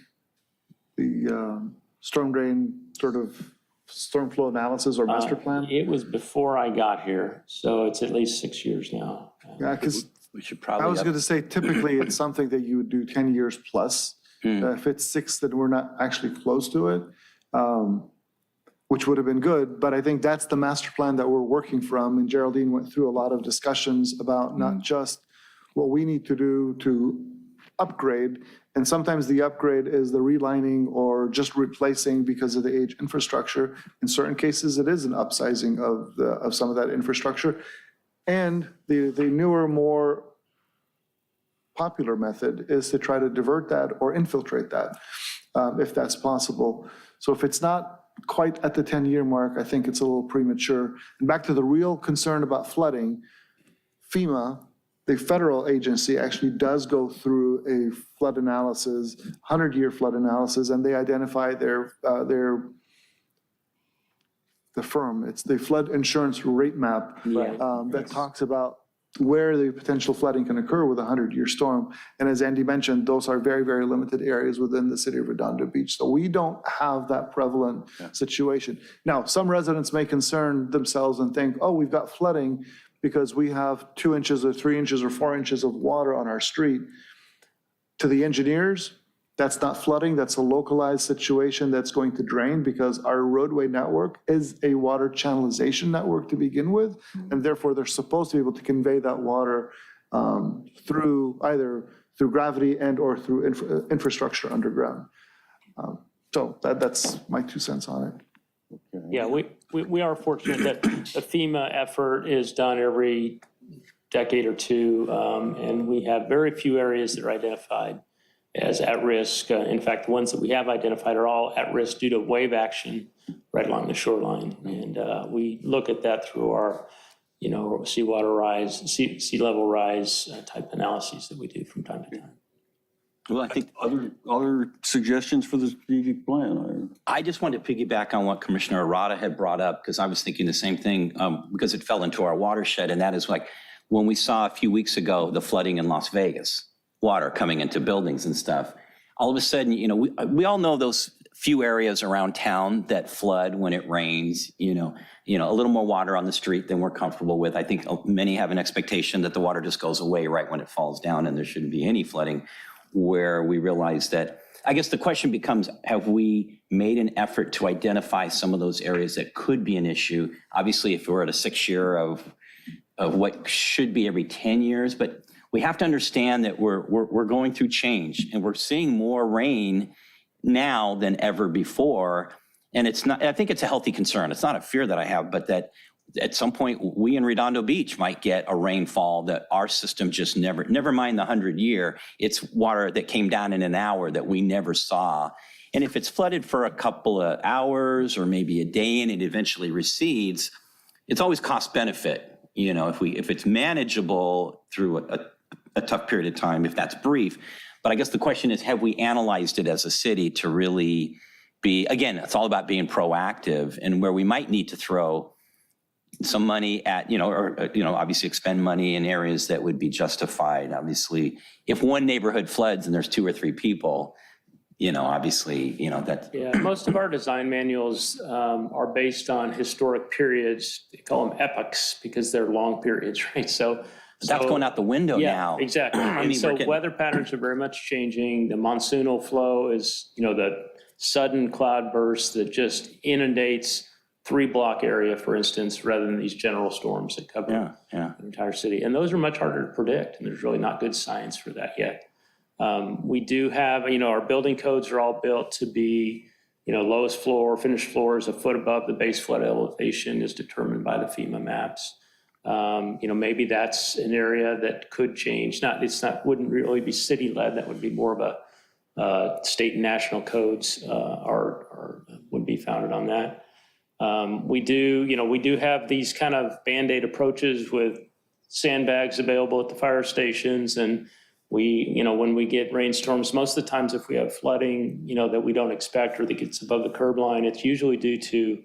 storm drain sort of storm flow analysis or master plan? It was before I got here, so it's at least 6 years now. Yeah, because We should I probably. was going to say typically it's something that you would do 10 years plus. If it's 6, then we're not actually close to it, which would have been good. But I think that's the master plan that we're working from. And Geraldine went through a lot of discussions about not just what we need to do to upgrade. And sometimes the upgrade is the relining or just replacing because of the age infrastructure. In certain cases, it is an upsizing of some of that infrastructure. And the newer, more popular method is to try to divert that or infiltrate that, if that's possible. So if it's not quite at the 10-year mark, I think it's a little premature. And back to the real concern about flooding, FEMA, the federal agency, actually does go through a flood analysis, 100-year flood analysis, and they identify the firm. It's the flood insurance rate map that talks about where the potential flooding can occur with a 100-year storm. And as Andy mentioned, those are very, very limited areas within the city of Redondo Beach. So we don't have that prevalent situation. Now, some residents may concern themselves and think, oh, we've got flooding because we have 2 inches or 3 inches or 4 inches of water on our street. To the engineers, that's not flooding, that's a localized situation that's going to drain because our roadway network is a water channelization network to begin with, and therefore they're supposed to be able to convey that water through gravity and or through infrastructure underground. So that's my 2 cents on it. Yeah, we are fortunate that the FEMA effort is done every decade or two, and we have very few areas that are identified as at risk. In fact, the ones that we have identified are all at risk due to wave action right along the shoreline. And we look at that through our, seawater rise, sea level rise type analyses that we do from time to time. Well, I think other suggestions for the strategic plan? I just wanted to piggyback on what Commissioner Arata had brought up, because I was thinking the same thing, because it fell into our watershed, and that is like when we saw a few weeks ago the flooding in Las Vegas, water coming into buildings and stuff. All of a sudden, we all know those few areas around town that flood when it rains, a little more water on the street than we're comfortable with. I think many have an expectation that the water just goes away right when it falls down and there shouldn't be any flooding, where we realize that, I guess the question becomes, have we made an effort to identify some of those areas that could be an issue? Obviously, if we're at a 6-year of what should be every 10 years, but we have to understand that we're going through change and we're seeing more rain now than ever before. And it's not, I think it's a healthy concern. It's not a fear that I have, but that at some point we in Redondo Beach might get a rainfall that our system just never mind the 100-year, it's water that came down in an hour that we never saw. And if it's flooded for a couple of hours or maybe a day and it eventually recedes, it's always cost benefit. If it's manageable through a tough period of time, if that's brief. But I guess the question is, have we analyzed it as a city to really be, again, it's all about being proactive, and where we might need to throw some money at, obviously expend money in areas that would be justified. Obviously, if one neighborhood floods and there's 2 or 3 people, obviously, that. Yeah, most of our design manuals are based on historic periods. They call them epochs because they're long periods, right? So that's going out the window now. Exactly. And so weather patterns are very much changing. The monsoonal flow is, the sudden cloud burst that just inundates 3-block area, for instance, rather than these general storms that cover the entire city. And those are much harder to predict, and there's really not good science for that yet. We do have, our building codes are all built to be, lowest floor, finished floor is a foot above the base flood elevation is determined by the FEMA maps. Maybe that's an area that could change. Wouldn't really be city-led. That would be more of a state and national codes would be founded on that. We do have these kind of Band-Aid approaches with sandbags available at the fire stations, and when we get rainstorms, most of the times if we have flooding, that we don't expect or that gets above the curb line, it's usually due to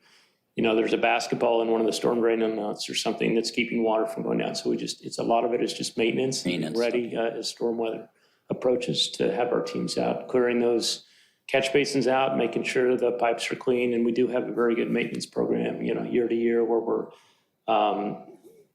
there's a basketball in one of the storm drain inlets or something that's keeping water from going down. So a lot of it is just maintenance. Ready as storm weather approaches, to have our teams out, clearing those catch basins out, making sure the pipes are clean. And we do have a very good maintenance program, year to year, where we're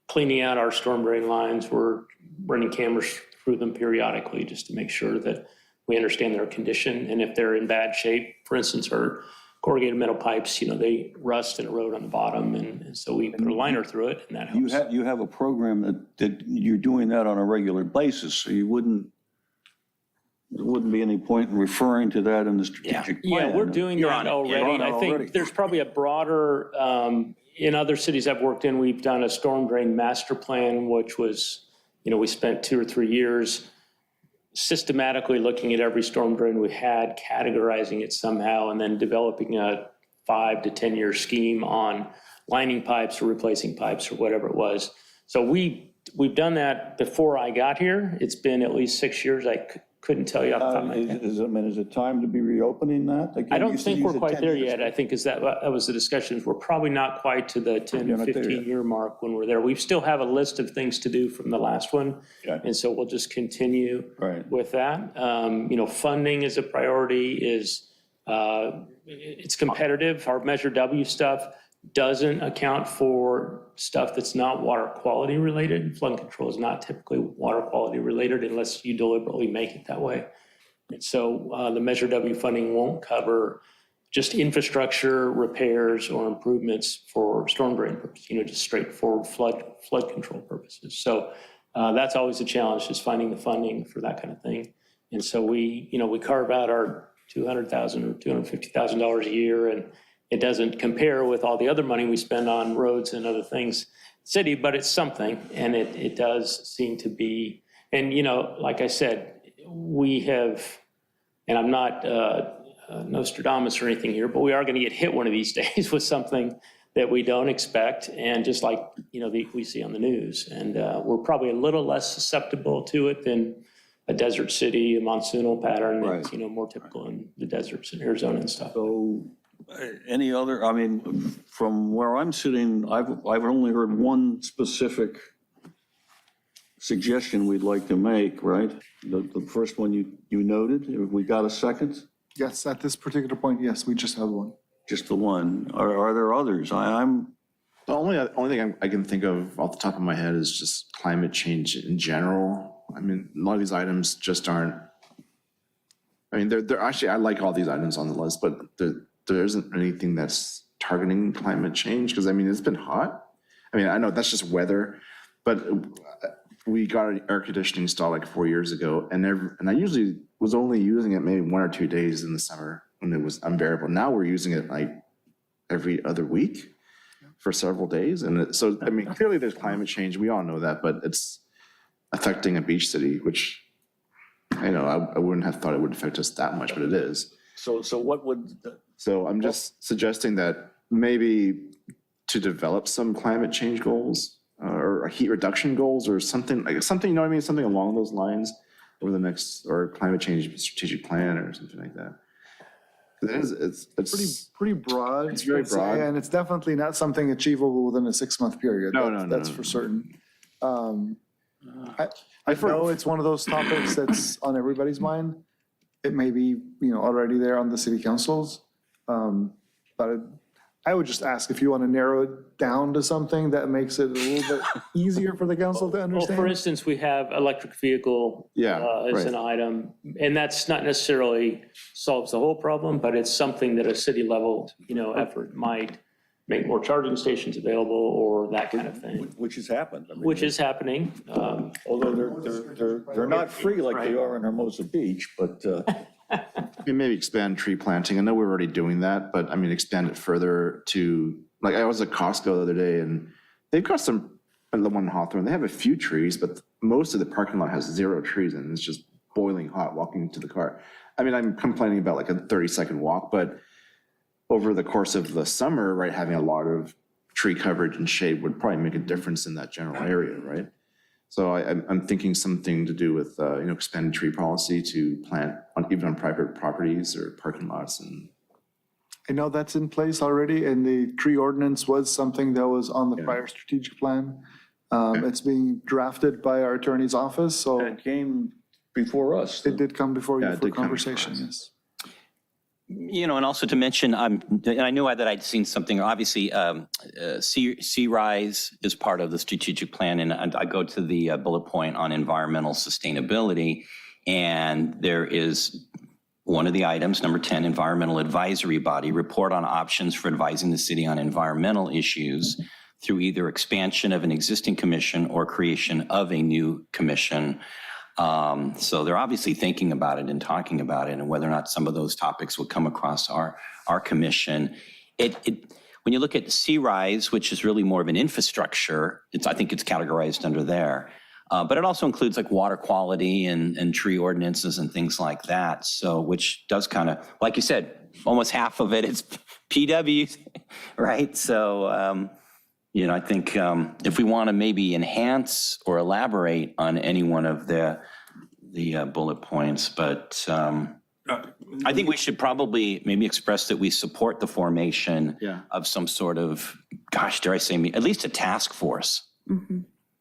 cleaning out our storm drain lines. We're running cameras through them periodically just to make sure that we understand their condition. And if they're in bad shape, for instance, our corrugated metal pipes, they rust and erode on the bottom, and so we put a liner through it, and that helps. You have a program that you're doing that on a regular basis, so you wouldn't there wouldn't be any point in referring to that in the strategic plan. Yeah, we're doing You're that on it. already. You're on it I already. think there's probably a broader, in other cities I've worked in, we've done a storm drain master plan, which was, we spent 2 or 3 years systematically looking at every storm drain we had, categorizing it somehow, and then developing a 5 to 10-year scheme on lining pipes or replacing pipes or whatever it was. So we've done that before I got here. It's been at least 6 years. I couldn't tell you off the top of my head. Is it time to be reopening that? Again, I don't you said think you we're said quite 10 there years. yet. I think that was the discussion. We're probably not quite to the 10 You're or not there yet. 15-year mark when we're there. We still have a list of things to do from the last one. Okay. And so we'll just continue Right. with that. Funding is a priority, it's competitive. Our Measure W stuff doesn't account for stuff that's not water quality related. Flood control is not typically water quality related unless you deliberately make it that way. And so the Measure W funding won't cover just infrastructure repairs or improvements for storm drain purposes, just straightforward flood control purposes. So that's always a challenge, is finding the funding for that kind of thing. And so we carve out our $200,000 or $250,000 a year, and it doesn't compare with all the other money we spend on roads and other things, city, but it's something, and it does seem to be. And like I said, we have, and I'm not Nostradamus or anything here, but we are going to get hit one of these days with something that we don't expect, and just like we see on the news, and we're probably a little less susceptible to it than a desert city, a monsoonal pattern that's more typical in the deserts in Arizona and stuff. So any other, from where I'm sitting, I've only heard one specific suggestion we'd like to make, right? The first one you noted. Have we got a second? Yes, at this particular point, yes, we just have one. Just the one. Are there others? I'm The only thing I can think of off the top of my head is just climate change in general. A lot of these items just aren't, they're actually, I like all these items on the list, but there isn't anything that's targeting climate change, because it's been hot. I know that's just weather, but we got an air conditioning installed like 4 years ago, and I usually was only using it maybe 1 or 2 days in the summer when it was unbearable. Now we're using it like every other week for several days. And so, clearly there's climate change. We all know that, but it's affecting a beach city, which I wouldn't have thought it would affect us that much, but it is. so what would, So I'm just suggesting that maybe to develop some climate change goals or heat reduction goals or something, something along those lines over the next, or climate change strategic plan or something like that. It's Pretty broad. It's very I'd say, broad. And it's definitely not something achievable within a 6-month period. No. That's for certain. I know it's one of those topics that's on everybody's mind. It may be, already there on the city councils. But I would just ask if you want to narrow it down to something that makes it a little bit easier for the council to Well, for understand. instance, we have electric vehicle as right. an item, and that's not necessarily solves the whole problem, but it's something that a city level, effort might make more charging stations available or that kind of thing, which has happened? which is happening. Although they're not free like they are in Hermosa Beach, but maybe expand tree planting. I know we're already doing that, but expand it further to, like, I was at Costco the other day and they've got some, the one in Hawthorne, they have a few trees, but most of the parking lot has 0 trees and it's just boiling hot walking to the car. I'm complaining about like a 30-second walk, but over the course of the summer, right, having a lot of tree coverage and shade would probably make a difference in that general area, right? So I'm thinking something to do with, expanded tree policy to plant even on private properties or parking lots. And I know that's in place already, and the tree ordinance was something that was on the prior strategic plan. It's being drafted by our attorney's office, so it came before us. it did come before Yeah, you it for did come before conversation, us. yes. And also to mention, and I knew that I'd seen something, obviously, sea rise is part of the strategic plan, and I go to the bullet point on environmental sustainability, and there is one of the items, number 10, environmental advisory body, report on options for advising the city on environmental issues through either expansion of an existing commission or creation of a new commission. So they're obviously thinking about it and talking about it, and whether or not some of those topics would come across our commission. When you look at sea rise, which is really more of an infrastructure, I think it's categorized under there. But it also includes like water quality and tree ordinances and things like that. So, which does kind of, like you said, almost half of it is PW, right? So, I think if we want to maybe enhance or elaborate on any one of the bullet points, but I think we should probably maybe express that we support the formation of some sort of, gosh, dare I say, at least a task force,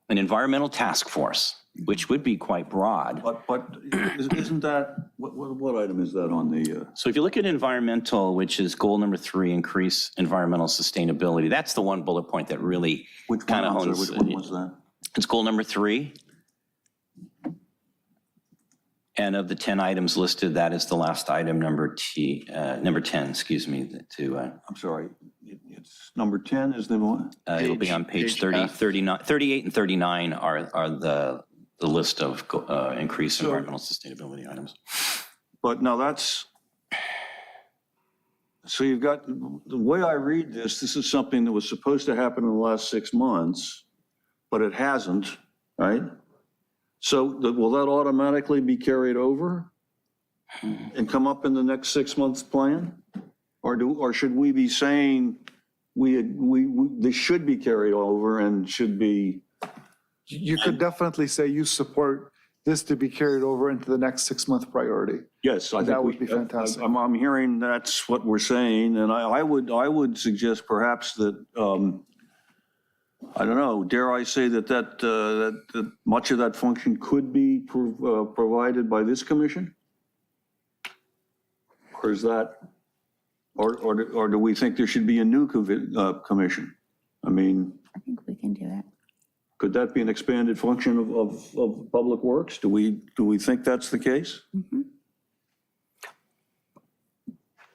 an environmental task force, which would be quite broad. But isn't that, what item is that on the? So if you look at environmental, which is goal number 3, increase environmental sustainability, that's the one bullet point that really kind of hones. Which one was that? It's goal number 3. And of the 10 items listed, that is the last item, number 10, excuse me, I'm sorry, it's number 10 is the one? it'll be on page 30, 39, 38 and 39 are the list of increased environmental sustainability items. But now so you've got, the way I read this is something that was supposed to happen in the last 6 months, but it hasn't, right? So will that automatically be carried over and come up in the next 6 months plan? Or should we be saying this should be carried over and should be? You could definitely say you support this to be carried over into the next 6-month priority. Yes, I think That would be fantastic. I'm hearing that's what we're saying, and I would suggest perhaps that, I don't know, dare I say that much of that function could be provided by this commission? Or is that, or do we think there should be a new commission? I mean, I think we can do it. could that be an expanded function of Public Works? Do we think that's the case?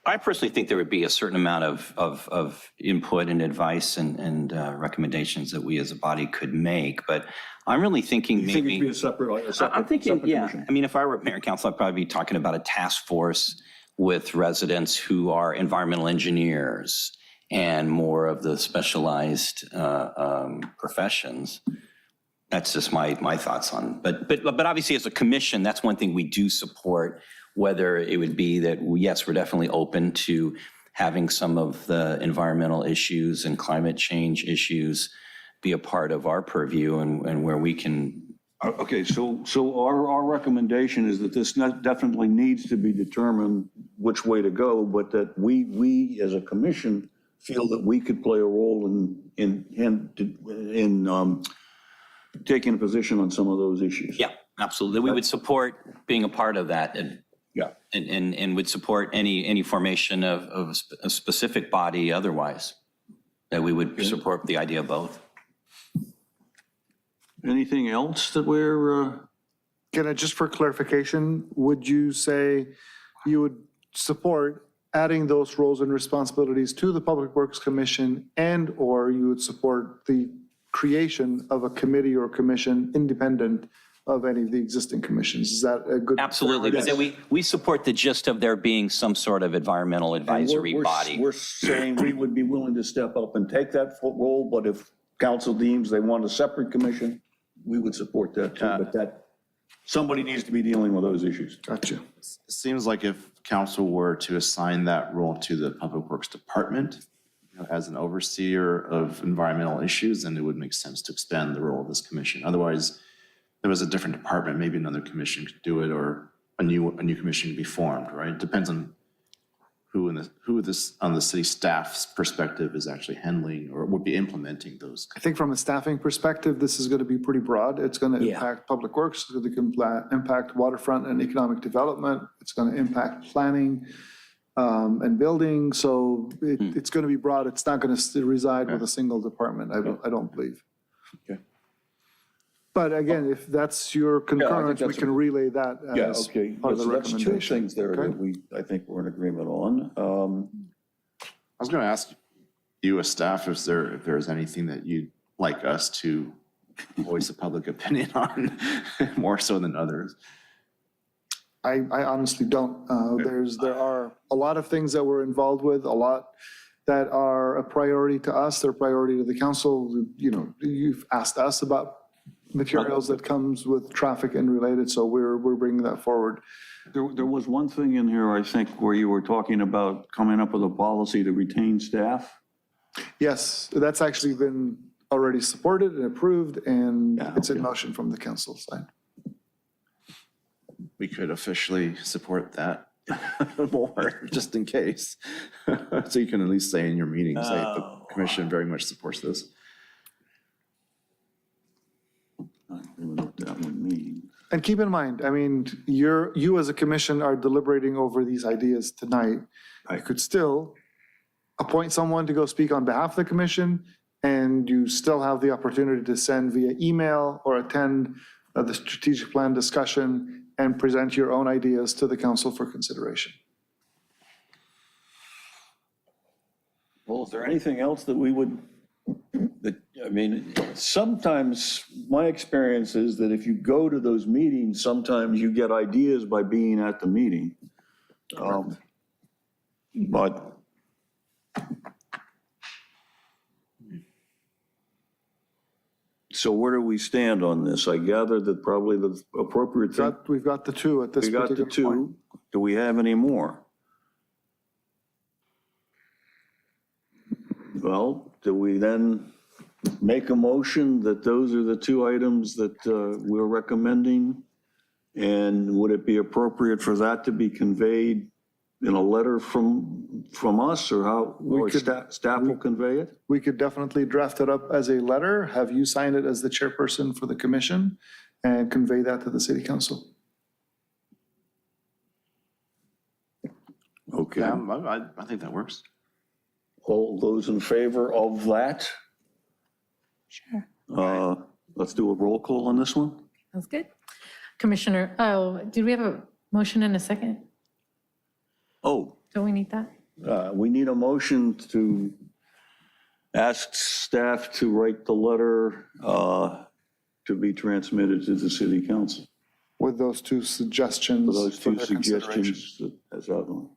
I personally think there would be a certain amount of input and advice and recommendations that we as a body could make, but I'm really thinking You think it maybe. should be a separate I'm thinking, separate yeah. commission? I mean, if I were mayor and council, I'd probably be talking about a task force with residents who are environmental engineers and more of the specialized professions. That's just my thoughts on it. But obviously, as a commission, that's one thing we do support. Whether it would be that, yes, we're definitely open to having some of the environmental issues and climate change issues be a part of our purview and where we can. Okay, so our recommendation is that this definitely needs to be determined which way to go, but that we as a commission feel that we could play a role in taking a position on some of those issues. Yeah, absolutely. We would support being a part of that and would support any formation of a specific body otherwise. That we would support the idea of both. Anything else that we're, Can I, just for clarification, would you say you would support adding those roles and responsibilities to the Public Works Commission, and/or you would support the creation of a committee or commission independent of any of the existing commissions? Is that a good? Absolutely, but then we support the gist of there being some sort of environmental advisory body. We're saying we would be willing to step up and take that role, but if council deems they want a separate commission, we would support that too, but that, somebody needs to be dealing with those issues. Gotcha. It seems like if council were to assign that role to the Public Works Department, as an overseer of environmental issues, then it would make sense to expand the role of this commission. Otherwise, there was a different department, maybe another commission could do it, or a new commission could be formed, right? Depends on who on the city staff's perspective is actually handling or would be implementing those. I think from a staffing perspective, this is going to be pretty broad. It's going to impact Public Works, it's going to impact waterfront and economic development. It's going to impact planning and building. So it's going to be broad. It's not going to reside with a single department, I don't believe. Okay. But again, if that's your concurrence, we that's can relay that Yeah, as okay. part of the That's two recommendation. things there that I think we're in agreement on. I was going to ask you as staff if there's anything that you'd like us to voice of public opinion on, more so than others. I honestly don't. There are a lot of things that we're involved with, a lot that are a priority to us, they're a priority to the council. You know, you've asked us about materials that comes with traffic and related, so we're bringing that forward. There was one thing in here, I think, where you were talking about coming up with a policy to retain staff. Yes, that's actually been already supported and approved, and Yeah, it's in okay. motion from the council side. We could officially support that more, just in case. So you can at least say in your meetings, like, the commission very much supports this. I don't know what that one means. And keep in mind, I mean, you as a commission are deliberating over these ideas tonight. You could still appoint someone to go speak on behalf of the commission, and you still have the opportunity to send via email or attend the strategic plan discussion and present your own ideas to the council for consideration. Well, is there anything else that we would, I mean, sometimes my experience is that if you go to those meetings, sometimes you get ideas by being at the meeting. But so where do we stand on this? I gather that probably the appropriate thing, We've got the two at this we got the particular point. two. Do we have any more? Well, do we then make a motion that those are the two items that we're recommending? And would it be appropriate for that to be conveyed in a letter from us, or how, or staff will convey it? We could definitely draft it up as a letter, have you sign it as the chairperson for the commission, and convey that to the city council. Okay. Yeah, I think that works. All those in favor of that? Sure. Let's do a roll call on this one. Sounds good. Commissioner, did we have a motion in a second? Oh, Don't we need that? we need a motion to ask staff to write the letter to be transmitted to the city council. With those two suggestions. For those for two their consideration. suggestions as outlined.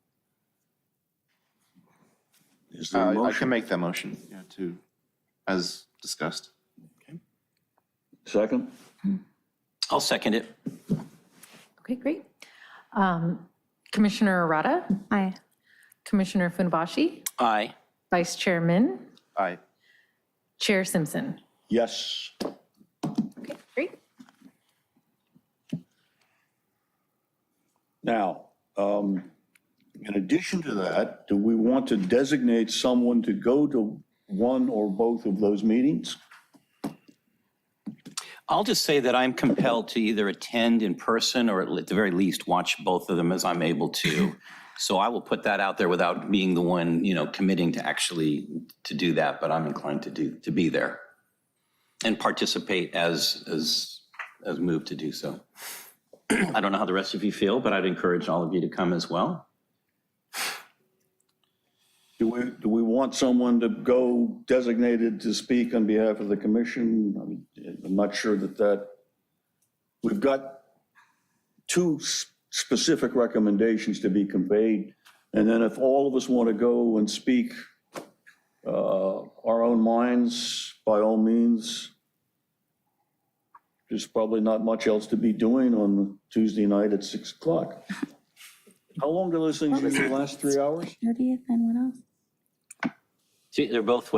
Is there a I can motion? make that motion, yeah, to, as discussed. Second? I'll second it. Okay, great. Commissioner Arata, Aye. Commissioner Funbashi, Aye. Vice Chairman, Aye. Chair Simpson. Yes. Okay, great. Now, in addition to that, do we want to designate someone to go to one or both of those meetings? I'll just say that I'm compelled to either attend in person or at the very least watch both of them as I'm able to. So I will put that out there without being the one, committing to actually to do that, but I'm inclined to be there and participate as moved to do so. I don't know how the rest of you feel, but I'd encourage all of you to come as well. Do we want someone to go designated to speak on behalf of the commission? I'm not sure that we've got two specific recommendations to be conveyed. And then if all of us want to go and speak our own minds, by all means, there's probably not much else to be doing on Tuesday night at 6 o'clock. How long do those things usually last? 3 hours? 30th and what else? See, they're both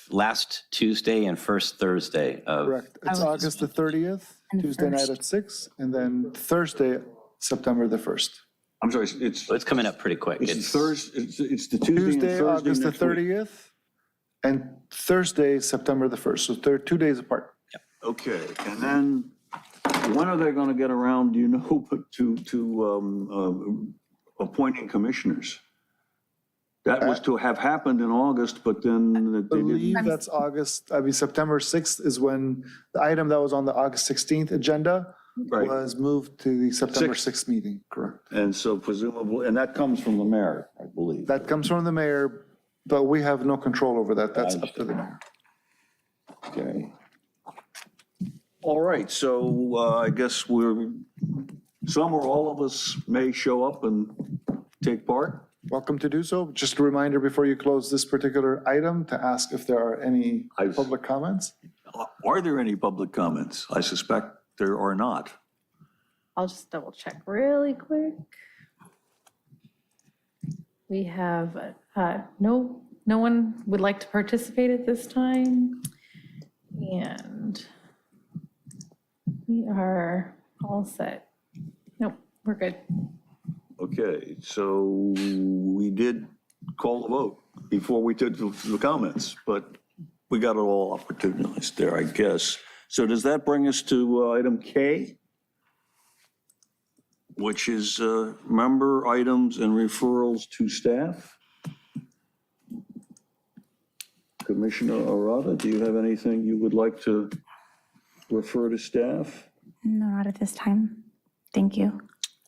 last Tuesday and first Thursday of. Correct. It's August the 30th, And the Tuesday night first. at 6, and then Thursday, September the 1st. I'm sorry, it's It's coming up pretty quick. it's Thursday, it's the Tuesday and Tuesday, Thursday August the next week. 30th, and Thursday, September the 1st. So they're 2 days apart. Okay, and then when are they going to get around, do you know, to appointing commissioners? That was to have happened in August, but then I they believe didn't. that's September 6th is when the item that was on the August 16th agenda Right. was moved to the September Sixth. 6th meeting, correct? And so presumably, and that comes from the mayor, I believe. That comes from the mayor, but we have no control over that. That's up to the mayor. Okay. All right, so I guess some or all of us may show up and take part. Welcome to do so. Just a reminder before you close this particular item to ask if there are any public comments. Are there any public comments? I suspect there are not. I'll just double check really quick. We have, no one would like to participate at this time. And we are all set. Nope, we're good. Okay, so we did call the vote before we took the comments, but we got it all opportunized there, I guess. So does that bring us to item K, which is member items and referrals to staff? Commissioner Arata, do you have anything you would like to refer to staff? No, not at this time. Thank you.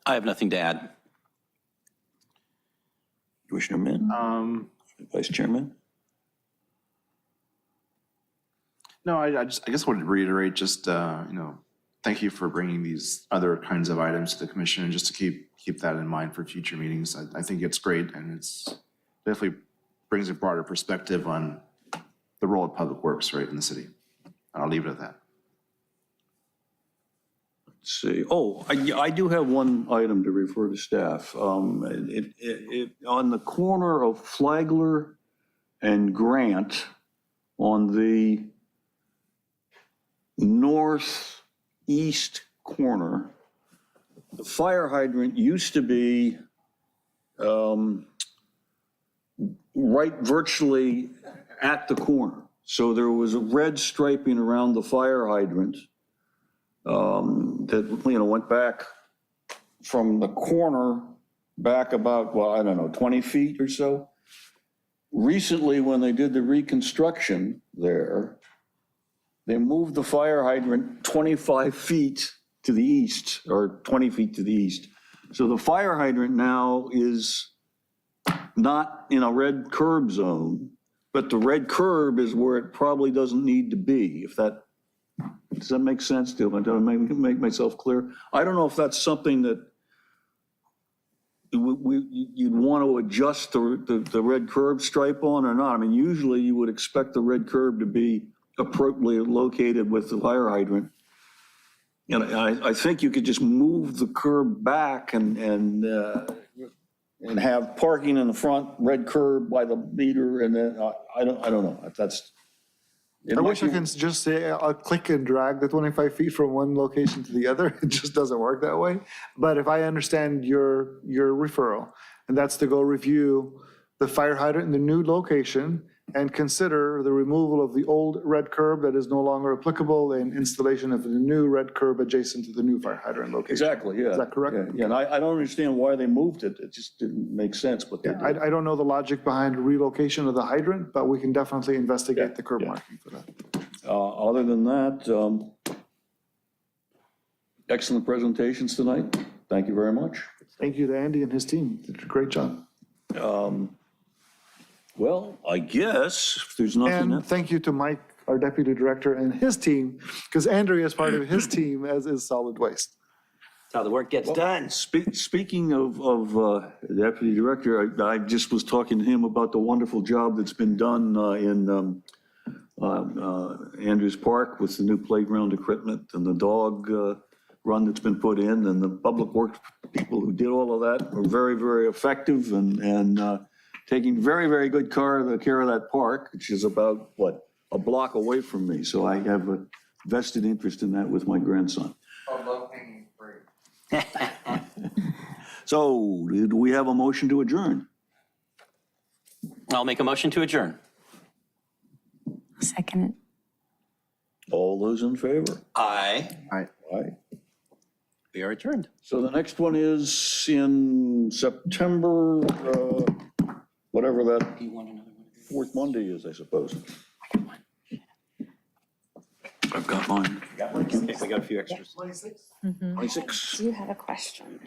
I have nothing to add. Commissioner Min? Vice Chairman? No, I guess I wanted to reiterate just, thank you for bringing these other kinds of items to the commission and just to keep that in mind for future meetings. I think it's great and it's definitely brings a broader perspective on the role of public works, right, in the city. And I'll leave it at that. Let's see. Oh, I do have one item to refer to staff. On the corner of Flagler and Grant, on the northeast corner, the fire hydrant used to be right virtually at the corner. So there was a red striping around the fire hydrant that, went back from the corner back about, well, I don't know, 20 feet or so. Recently, when they did the reconstruction there, they moved the fire hydrant 25 feet to the east, or 20 feet to the east. So the fire hydrant now is not in a red curb zone, but the red curb is where it probably doesn't need to be. Does that make sense? Do I make myself clear? I don't know if that's something that you'd want to adjust the red curb stripe on or not. I mean, usually you would expect the red curb to be appropriately located with the fire hydrant. And I think you could just move the curb back and have parking in the front, red curb by the meter, and then I don't know if that's. I wish I can just say I'll click and drag the 25 feet from one location to the other. It just doesn't work that way. But if I understand your referral, and that's to go review the fire hydrant in the new location and consider the removal of the old red curb that is no longer applicable and installation of the new red curb adjacent to the new fire hydrant location. Exactly, yeah. Is that correct? Yeah, and I don't understand why they moved it. It just didn't make sense, but they Yeah, did. I don't know the logic behind relocation of the hydrant, but we can definitely investigate the curb marking for that. Other than that, excellent presentations tonight. Thank you very much. Thank you to Andy and his team. Did a great job. Well, I guess if there's nothing And else. thank you to Mike, our deputy director, and his team, because Andrea is part of his team, as is solid waste. That's how the work gets done. Speaking of deputy director, I just was talking to him about the wonderful job that's been done in Andrews Park with the new playground equipment and the dog run that's been put in, and the public works people who did all of that were very, very effective and taking very, very good care of that park, which is about, a block away from me. So I have a vested interest in that with my grandson. So do we have a motion to adjourn? I'll make a motion to adjourn. Second it. All those in favor? Aye. Aye. We are adjourned. So the next one is in September, whatever that fourth Monday is, I suppose. I've got mine. Okay, we got a few extras. 26. Do you have a question?